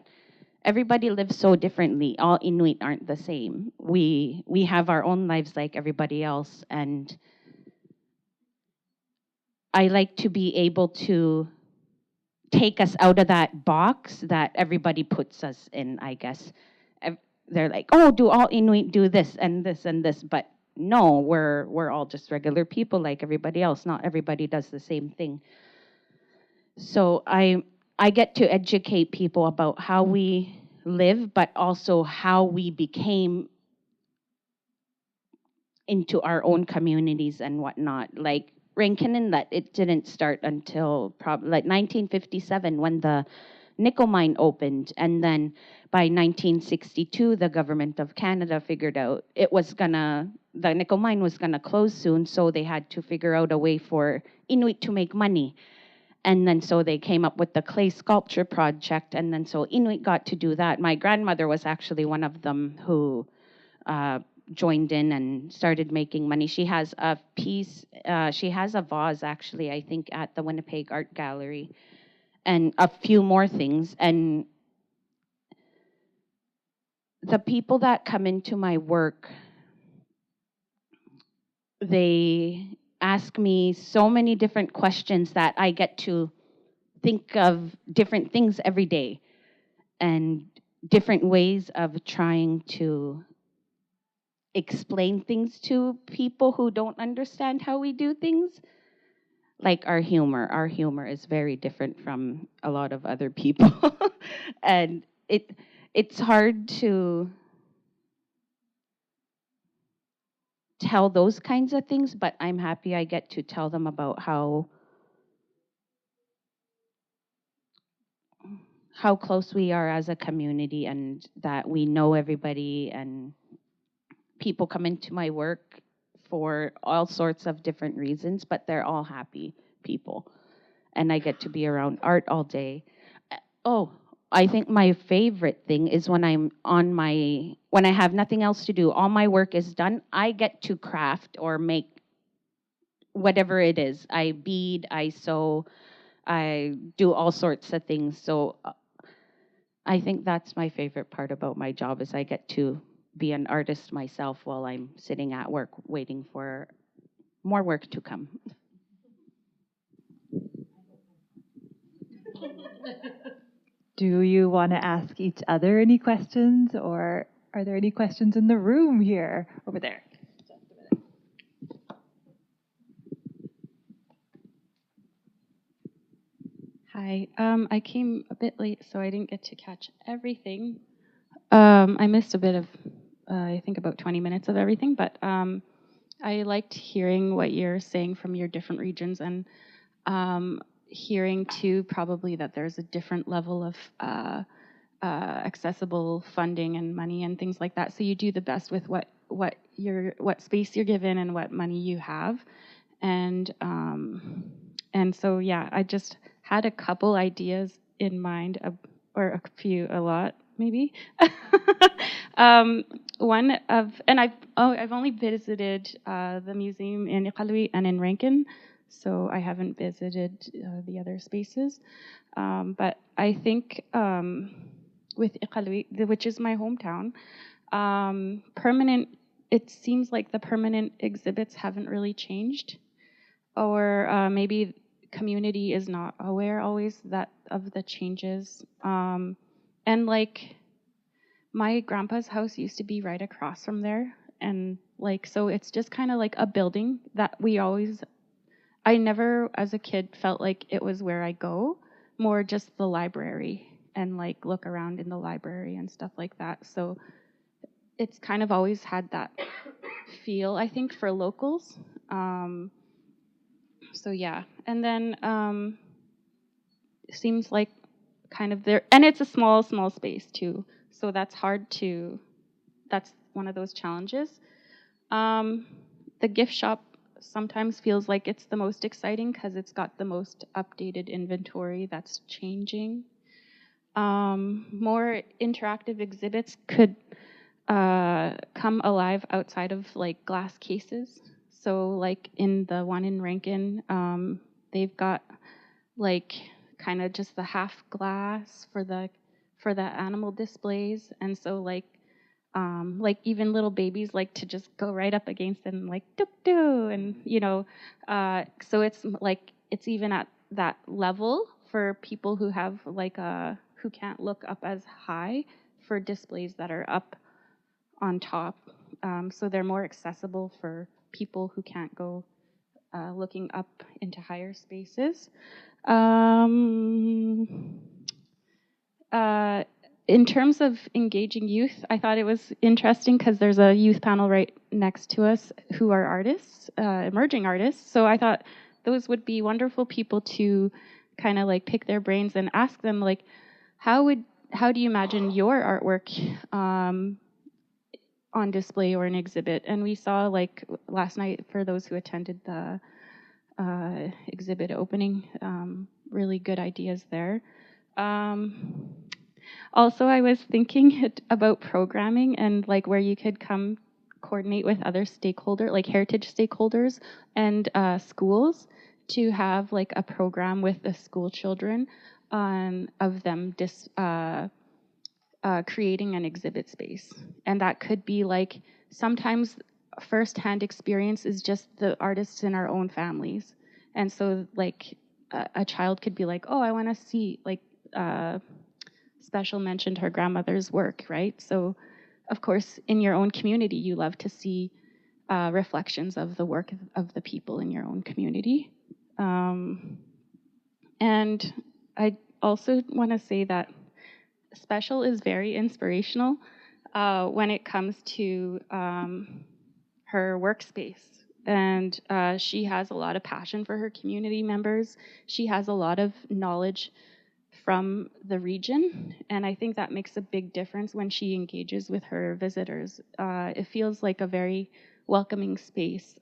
everybody lives so differently. All Inuit aren't the same. We have our own lives like everybody else, and I like to be able to take us out of that box that everybody puts us in, I guess. They're like, oh, do all Inuit do this and this and this? But no, we're all just regular people like everybody else. Not everybody does the same thing. So I get to educate people about how we live, but also how we became into our own communities and whatnot. Like Rankin, that it didn't start until probably like 1957 when the nickel mine opened, and then by 1962 the government of Canada figured out the nickel mine was gonna close soon, so they had to figure out a way for Inuit to make money. And then so they came up with the clay sculpture project, and then so Inuit got to do that. My grandmother was actually one of them who joined in and started making money. She has a piece, she has a vase actually, I think, at the Winnipeg Art Gallery, and a few more things. And the people that come into my work, they ask me so many different questions that I get to think of different things every day and different ways of trying to explain things to people who don't understand how we do things. Like our humor. Our humor is very different from a lot of other people. And it's hard to tell those kinds of things, but I'm happy I get to tell them about how close we are as a community, and that we know everybody, and people come into my work for all sorts of different reasons, but they're all happy people. And I get to be around art all day. Oh, I think my favorite thing is when when I have nothing else to do, all my work is done, I get to craft or make whatever it is. I bead, I sew, I do all sorts of things. So I think that's my favorite part about my job, is I get to be an artist myself while I'm sitting at work waiting for more work to come. Do you want to ask each other any questions, or are there any questions in the room here? Over there. Hi, I came a bit late, so I didn't get to catch everything. I missed a bit of, I think about 20 minutes of everything, but I liked hearing what you're saying from your different regions, and hearing too probably that there's a different level of accessible funding and money and things like that. So you do the best with what space you're given and what money you have, and so yeah, I just had a couple ideas in mind, or a lot maybe. One of, and I've only visited the museum in Iqaluit and in Rankin, so I haven't visited the other spaces. But I think with Iqaluit, which is my hometown, it seems like the permanent exhibits haven't really changed, or maybe community is not aware always of the changes. And like, my grandpa's house used to be right across from there, and like, so it's just kind of like a building that I never as a kid felt like it was where I go, more just the library and like look around in the library and stuff like that. So it's kind of always had that feel, I think, for locals. So yeah, and then it seems like kind of there, and it's a small space too, so that's one of those challenges. The gift shop sometimes feels like it's the most exciting because it's got the most updated inventory that's changing. More interactive exhibits could come alive outside of like glass cases. So like in the one in Rankin, they've got like kind of just the half glass for the animal displays, and so like even little babies like to just go right up against it and like duk doo, and so it's like it's even at that level for people who have like who can't look up as high, for displays that are up on top, so they're more accessible for people who can't go looking up into higher spaces. In terms of engaging youth, I thought it was interesting because there's a youth panel right next to us who are artists, emerging artists. So I thought those would be wonderful people to kind of like pick their brains and ask them like, how do you imagine your artwork on display or an exhibit? And we saw like last night, for those who attended the exhibit opening, really good ideas there. Also, I was thinking about programming and like where you could come coordinate with other stakeholders, like heritage stakeholders and schools, to have like a program with the school children of them creating an exhibit space. And that could be like, sometimes firsthand experience is just the artists in our own families. And so like a child could be like, oh, I want to see like Special mentioned her grandmother's work, right? So of course in your own community you love to see reflections of the work of the people in your own community. And I also want to say that Special is very inspirational when it comes to her workspace. And she has a lot of passion for her community members. She has a lot of knowledge from the region, and I think that makes a big difference when she engages with her visitors. It feels like a very welcoming space.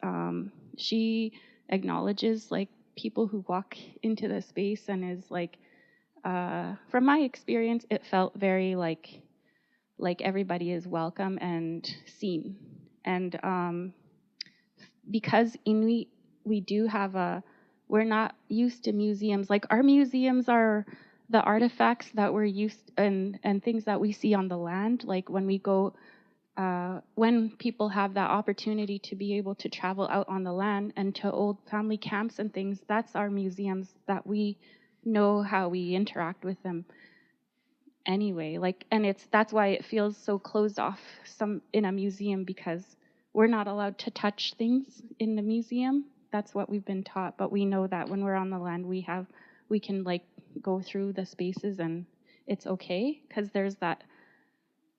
She acknowledges like people who walk into the space, and is like, from my experience, it felt very like everybody is welcome and seen. And because Inuit, we're not used to museums. Like our museums are the artifacts that we're used and things that we see on the land. Like when we go, when people have that opportunity to be able to travel out on the land and to old family camps and things, that's our museums, that we know how we interact with them anyway. Like, and that's why it feels so closed off in a museum, because we're not allowed to touch things in the museum. That's what we've been taught, but we know that when we're on the land, we can like go through the spaces and it's okay, because there's that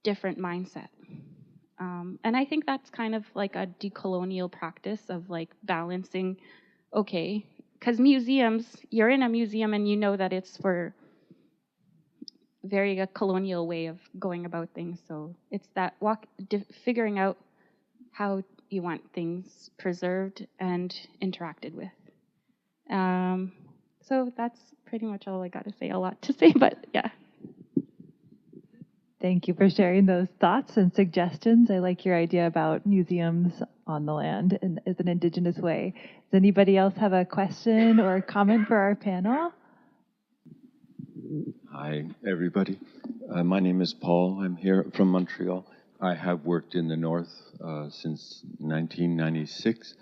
different mindset. And I think that's kind of like a decolonial practice of like balancing, okay, because museums, you're in a museum and you know that it's for a colonial way of going about things. So it's that figuring out how you want things preserved and interacted with. So that's pretty much all I got to say. A lot to say, but yeah. Thank you for sharing those thoughts and suggestions. I like your idea about museums on the land and as an Indigenous way. Does anybody else have a question or a comment for our panel? Hi, everybody. My name is Paul. I'm here from Montreal. I have worked in the North since 1996.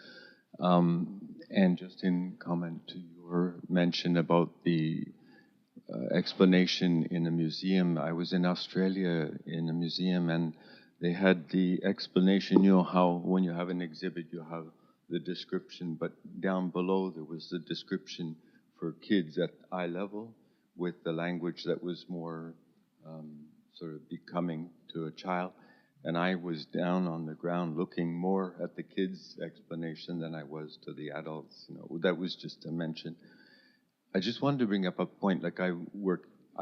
And just in comment to your mention about the explanation in a museum, I was in Australia in a museum, and they had the explanation, you know how when you have an exhibit you have the description, but down below there was the description for kids at eye level with the language that was more sort of becoming to a child. And I was down on the ground looking more at the kids' explanation than I was to the adults. You know, that was just a mention. I just wanted to bring up a point. Like I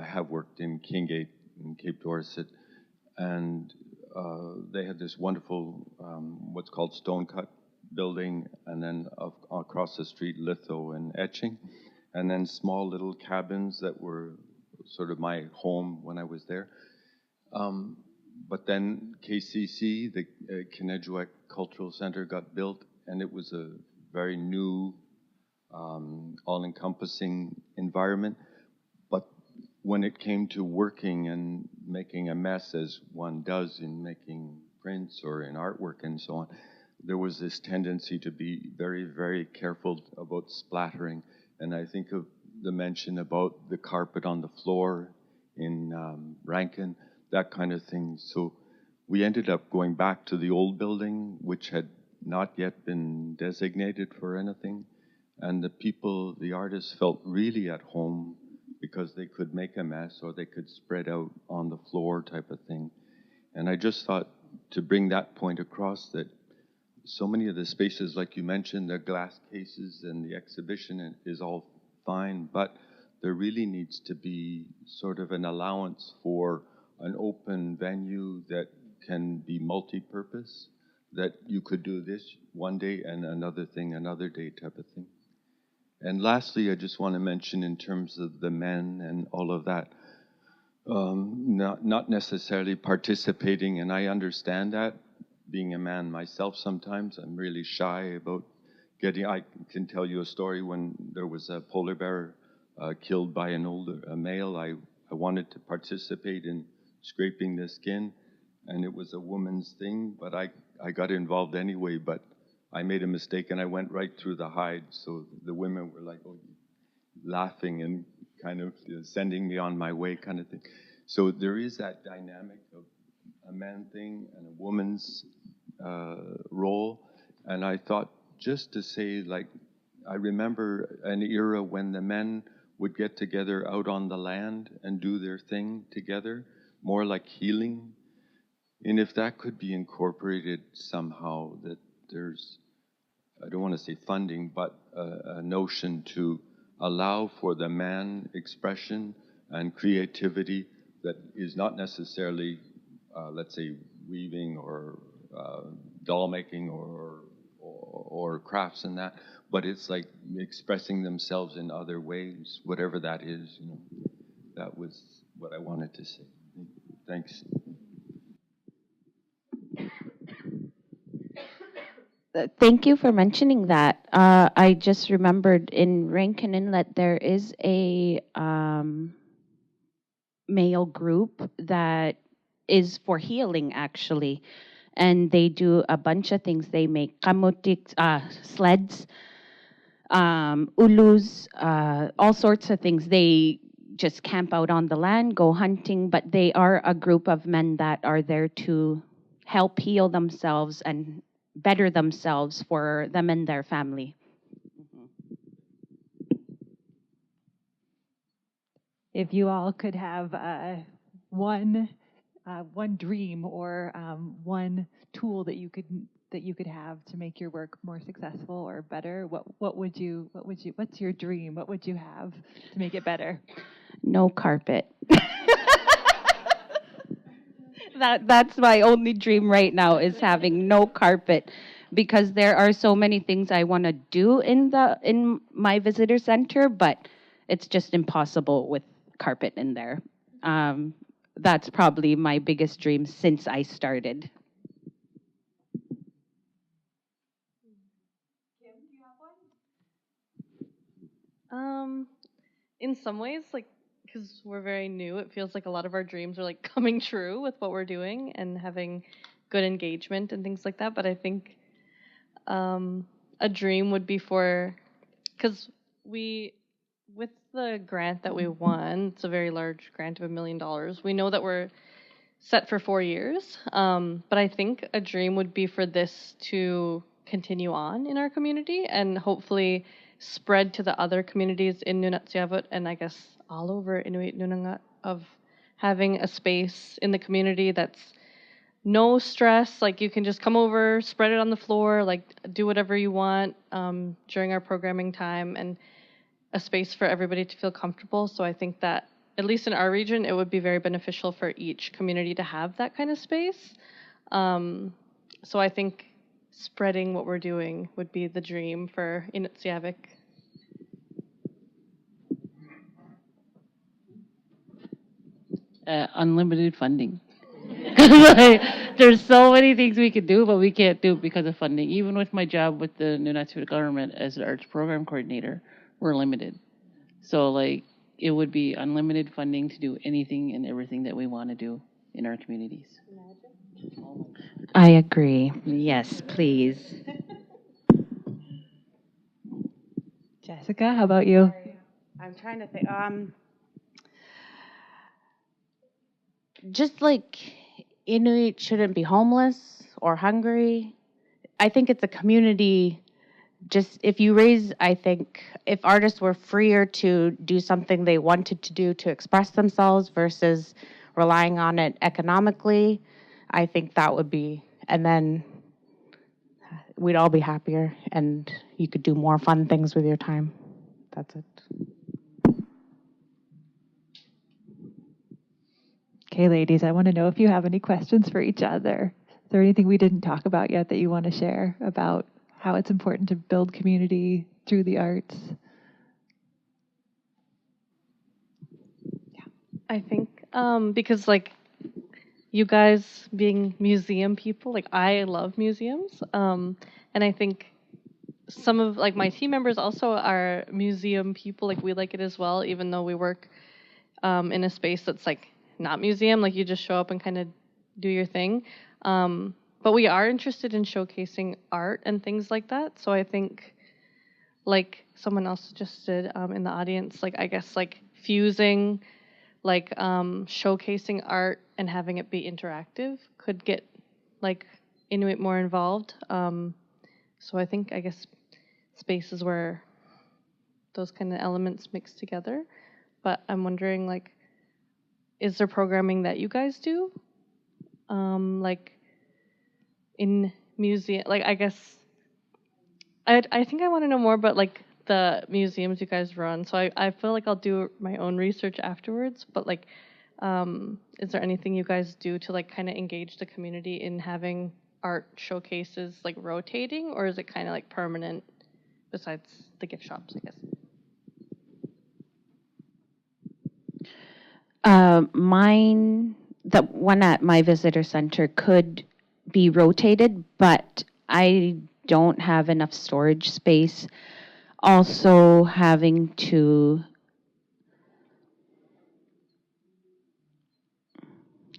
have worked in Kingate in Cape Dorset, and they had this wonderful what's called stone cut building, and then across the street litho and etching, and then small little cabins that were sort of my home when I was there. But then KCC, the Qinnirajaattuq Cultural Center, got built, and it was a very new, all-encompassing environment. when it came to working and making a mess, as one does in making prints or in artwork and so on, there was this tendency to be very, very careful about splattering. And I think of the mention about the carpet on the floor in Rankin, that kind of thing. So we ended up going back to the old building, which had not yet been designated for anything. And the people, the artists, felt really at home because they could make a mess or they could spread out on the floor type of thing. And I just thought to bring that point across, that so many of the spaces, like you mentioned, the glass cases and the exhibition is all fine, but there really needs to be sort of an allowance for an open venue that can be multi-purpose, that you could do this one day and another thing another day type of thing. And lastly, I just want to mention in terms of the men and all of that, not necessarily participating, and I understand that. Being a man myself, sometimes I'm really shy about getting. I can tell you a story when there was a polar bear killed by a male. I wanted to participate in scraping the skin, and it was a woman's thing, but I got involved anyway. But I made a mistake and I went right through the hide. So the women were like, oh, laughing and kind of sending me on my way kind of thing. So there is that dynamic of a man thing and a woman's role. And I thought just to say, like, I remember an era when the men would get together out on the land and do their thing together, more like healing. And if that could be incorporated somehow, that there's, I don't want to say funding, but a notion to allow for the man expression and creativity that is not necessarily, let's say, weaving or doll making or crafts and that, but it's like expressing themselves in other ways, whatever that is. You know, that was what I wanted to say. Thanks. Thank you for mentioning that. I just remembered in Rankin Inlet there is a male group that is for healing, actually. And they do a bunch of things. They make kamutik, sleds, ulus, all sorts of things. They just camp out on the land, go hunting, but they are a group of men that are there to help heal themselves and better themselves for them and their family. If you all could have one dream or one tool that you could have to make your work more successful or better, what's your dream? What would you have to make it better? No carpet. That's my only dream right now, is having no carpet, because there are so many things I want to do in my visitor center, but it's just impossible with carpet in there. That's probably my biggest dream since I started. Kim, do you have one? In some ways, like, because we're very new, it feels like a lot of our dreams are like coming true with what we're doing and having good engagement and things like that. But I think a dream would be because with the grant that we won, it's a very large grant of $1 million. We know that we're set for 4 years, but I think a dream would be for this to continue on in our community and hopefully spread to the other communities in Nunatsiavut and I guess all over Inuit Nunangat, of having a space in the community that's no stress, like you can just come over, spread it on the floor, like do whatever you want during our programming time, and a space for everybody to feel comfortable. So I think that, at least in our region, it would be very beneficial for each community to have that kind of space. So I think spreading what we're doing would be the dream for Inutsiavik. Unlimited funding. Like, there's so many things we could do, but we can't do it because of funding. Even with my job with the Nunatsiavut government as the arts program coordinator, we're limited. So, like, it would be unlimited funding to do anything and everything that we want to do in our communities. I agree. Yes, please. Jessica, how about you? I'm trying to think. Just like Inuit shouldn't be homeless or hungry. I think it's a community. Just if you raise, I think if artists were freer to do something they wanted to do to express themselves versus relying on it economically, I think that would be, and then we'd all be happier and you could do more fun things with your time. That's it. Okay, ladies, I want to know if you have any questions for each other. Is there anything we didn't talk about yet that you want to share about how it's important to build community through the arts? I think because like you guys being museum people, like I love museums, and I think some of like my team members also are museum people. Like we like it as well, even though we work in a space that's like not museum. Like you just show up and kind of do your thing. But we are interested in showcasing art and things like that. So I think like someone else suggested in the audience, like I guess like fusing like showcasing art and having it be interactive could get like Inuit more involved. So I think I guess spaces where those kind of elements mix together. But I'm wondering like, is there programming that you guys do? Like in museum, like I guess I think I want to know more about like the museums you guys run. So I feel like I'll do my own research afterwards. But like, is there anything you guys do to like kind of engage the community in having art showcases like rotating, or is it kind of like permanent besides the gift shops, I guess? The one at my visitor center could be rotated, but I don't have enough storage space. Also having to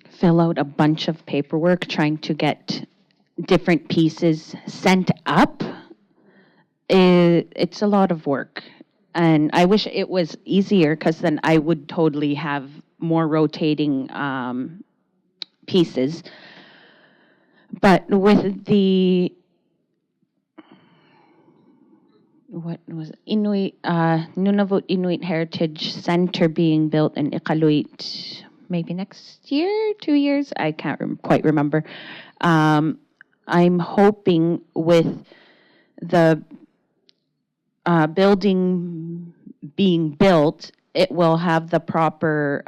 fill out a bunch of paperwork trying to get different pieces sent up. It's a lot of work. And I wish it was easier because then I would totally have more rotating pieces. But with the what was it? Nunavut Inuit Heritage Center being built in Iqaluit maybe next year, 2 years, I can't quite remember. I'm hoping with the building being built, it will have the proper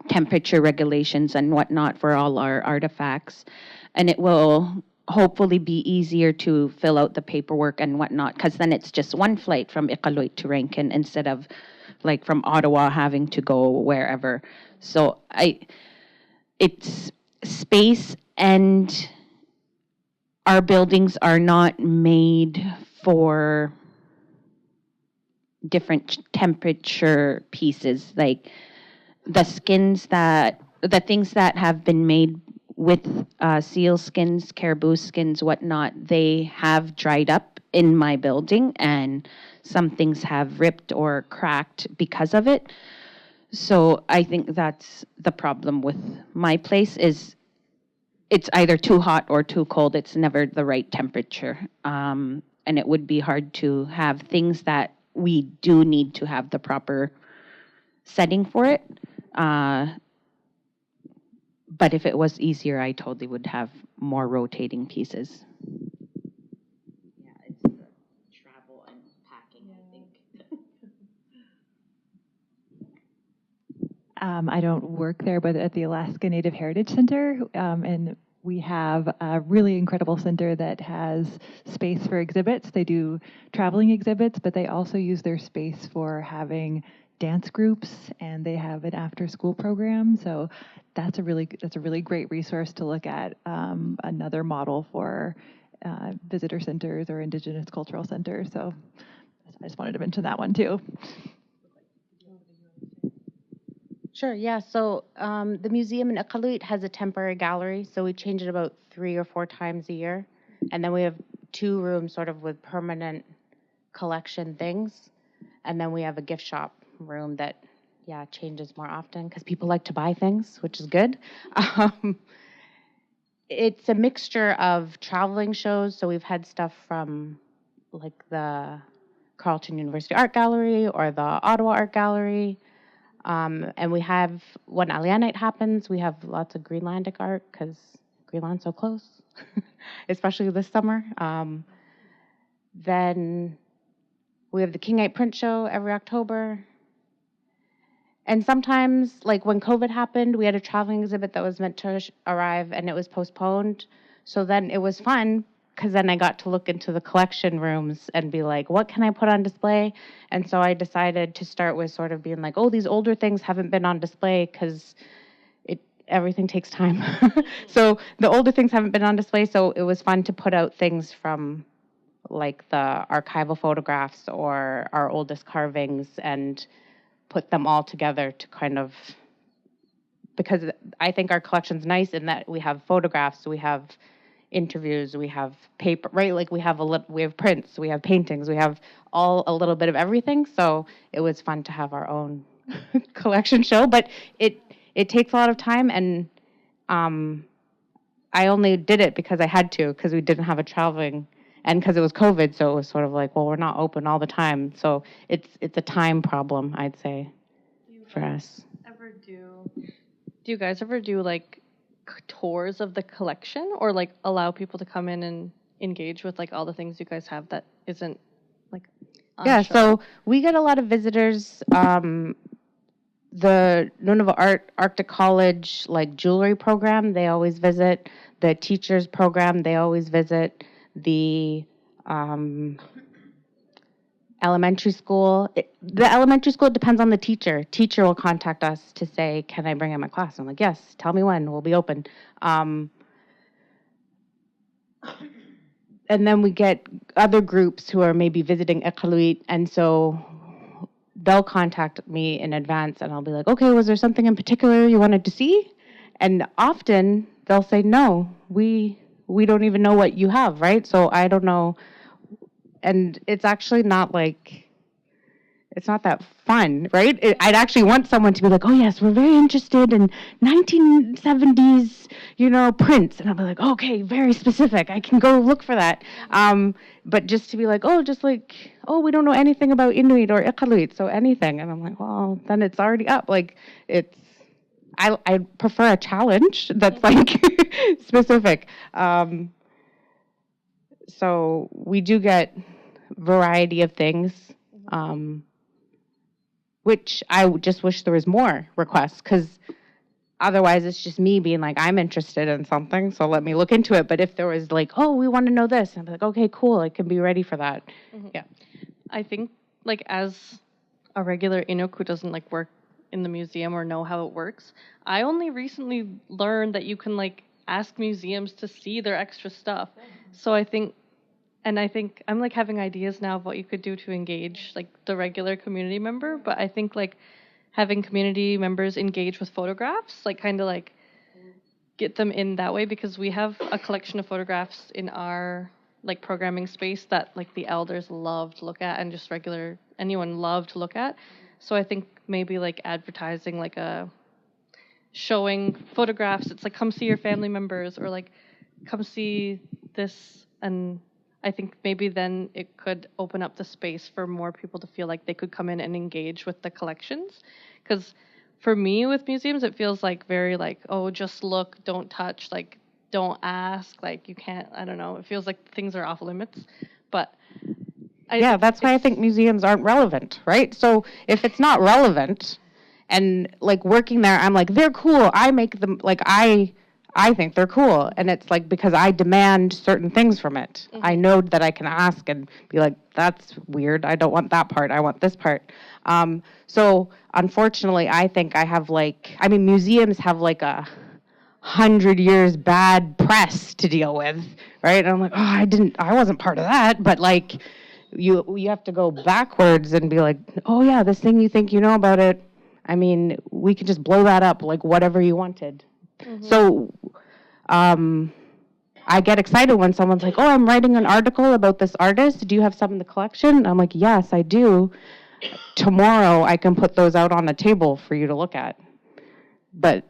temperature regulations and whatnot for all our artifacts, and it will hopefully be easier to fill out the paperwork and whatnot, because then it's just one flight from Iqaluit to Rankin instead of like from Ottawa having to go wherever. So it's space, and our buildings are not made for different temperature pieces. Like the things that have been made with seal skins, caribou skins, whatnot, they have dried up in my building, and some things have ripped or cracked because of it. So I think that's the problem with my place, is it's either too hot or too cold. It's never the right temperature. And it would be hard to have things that we do need to have the proper setting for it. But if it was easier, I totally would have more rotating pieces. Yeah, it's the travel and packing, I think. I don't work there, but at the Alaska Native Heritage Center, and we have a really incredible center that has space for exhibits. They do traveling exhibits, but they also use their space for having dance groups, and they have an after-school program. So that's a really great resource to look at. Another model for visitor centers or Indigenous cultural centers. So I just wanted to mention that one too. Sure, yeah. So the museum in Iqaluit has a temporary gallery, so we change it about 3 or 4 times a year. And then we have 2 rooms sort of with permanent collection things. And then we have a gift shop room that, yeah, changes more often because people like to buy things, which is good. It's a mixture of traveling shows. So we've had stuff from like the Carleton University Art Gallery or the Ottawa Art Gallery. And we have, when Alienite happens, we have lots of Greenlandic art because Greenland's so close, especially this summer. Then we have the Kingite Print Show every October. And sometimes, like when COVID happened, we had a traveling exhibit that was meant to arrive and it was postponed. So then it was fun because then I got to look into the collection rooms and be like, what can I put on display? And so I decided to start with sort of being like, oh, these older things haven't been on display because everything takes time. So the older things haven't been on display. So it was fun to put out things from like the archival photographs or our oldest carvings and put them all together to kind of, because I think our collection's nice in that we have photographs, we have interviews, we have paper, right? Like we have prints, we have paintings, we have all a little bit of everything. So it was fun to have our own collection show, but it takes a lot of time, and I only did it because I had to, because we didn't have a traveling, and because it was COVID, so it was sort of like, well, we're not open all the time. So it's a time problem, I'd say, for us. Do you guys ever do like tours of the collection, or like allow people to come in and engage with like all the things you guys have that isn't like on Yeah, show? so we get a lot of visitors. The Nunavut Arctic College like jewelry program, they always visit. The teachers program, they always visit. The elementary school, the elementary school depends on the teacher. Teacher will contact us to say, can I bring in my class? I'm like, yes, tell me when, we'll be open. And then we get other groups who are maybe visiting Iqaluit, and so they'll contact me in advance, and I'll be like, okay, was there something in particular you wanted to see? And often they'll say, no, we don't even know what you have, right? So I don't know. And it's actually not like, it's not that fun, right? I'd actually want someone to be like, oh yes, we're very interested in 1970s, prints. And I'll be like, okay, very specific. I can go look for that. But just to be like, we don't know anything about Inuit or Iqaluit, so anything. And I'm like, well, then it's already up. Like, I prefer a challenge that's like specific. So we do get variety of things, which I just wish there was more requests, because otherwise it's just me being like, I'm interested in something, so let me look into it. But if there was like, oh, we want to know this, I'd be like, okay, cool, I can be ready for that. Mm-hmm. Yeah. I think like as a regular Inuk who doesn't like work in the museum or know how it works, I only recently learned that you can like ask museums to see their extra stuff. So I think I'm like having ideas now of what you could do to engage like the regular community member, but I think like having community members engage with photographs, like kind of like get them in that way, because we have a collection of photographs in our like programming space that like the elders love to look at, and just anyone love to look at. So I think maybe like advertising like a showing photographs, it's like come see your family members, or like come see this. And I think maybe then it could open up the space for more people to feel like they could come in and engage with the collections. Because for me with museums, it feels like very like, oh, just look, don't touch, like don't ask, like you can't, I don't know. It feels like things are off limits. But that's why I think museums aren't relevant, right? So if it's not relevant, and like working there, I'm like, they're cool. I make them, like I think they're cool. And it's like, because I demand certain things from it. Mm-hmm. I know that I can ask and be like, that's weird. I don't want that part. I want this part. So unfortunately, I think I have museums have like 100 years bad press to deal with, right? And I'm like, I wasn't part of that. But like, you have to go backwards and be like, oh yeah, this thing you think you know about it, I mean, we could just blow that up like whatever you wanted. So I get excited when someone's like, oh, I'm writing an article about this artist. Do you have some in the collection? I'm like, yes, I do. Tomorrow I can put those out on a table for you to look at. But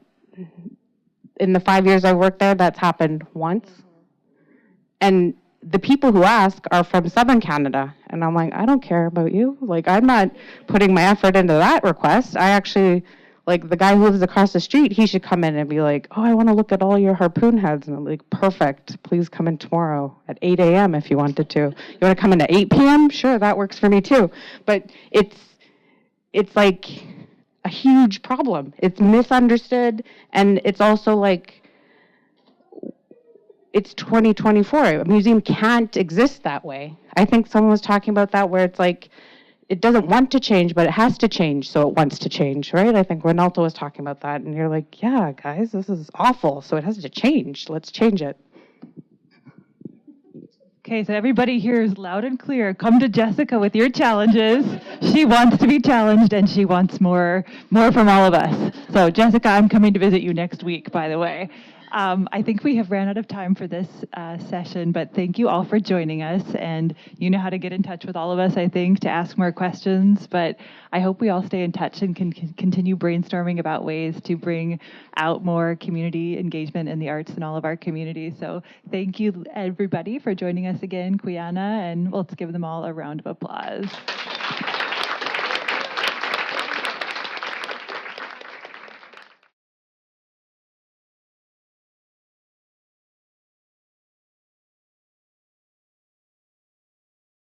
in the 5 years I worked there, that's happened once. And the people who ask are from Southern Canada. And I'm like, I don't care about you. Like, I'm not putting my effort into that request. I actually, like, the guy who lives across the street, he should come in and be like, oh, I want to look at all your harpoon heads. And I'm like, perfect. Please come in tomorrow at 8 a.m. if you wanted to. You want to come in at 8 p.m.? Sure, that works for me too. But it's like a huge problem. It's misunderstood, and it's also like, it's 2024. A museum can't exist that way. I think someone was talking about that, where it's like, it doesn't want to change, but it has to change, so it wants to change, right? I think Ronaldo was talking about that, and you're like, yeah, guys, this is awful, so it has to change. Let's change it. Okay, so everybody here is loud and clear. Come to Jessica with your challenges. She wants to be challenged, and she wants more from all of us. So Jessica, I'm coming to visit you next week, by the way. I think we have ran out of time for this session, but thank you all for joining us. And you know how to get in touch with all of us, I think, to ask more questions. But I hope we all stay in touch and can continue brainstorming about ways to bring out more community engagement in the arts in all of our communities. So thank you, everybody, for joining us again, Quiana, and let's give them all a round of applause.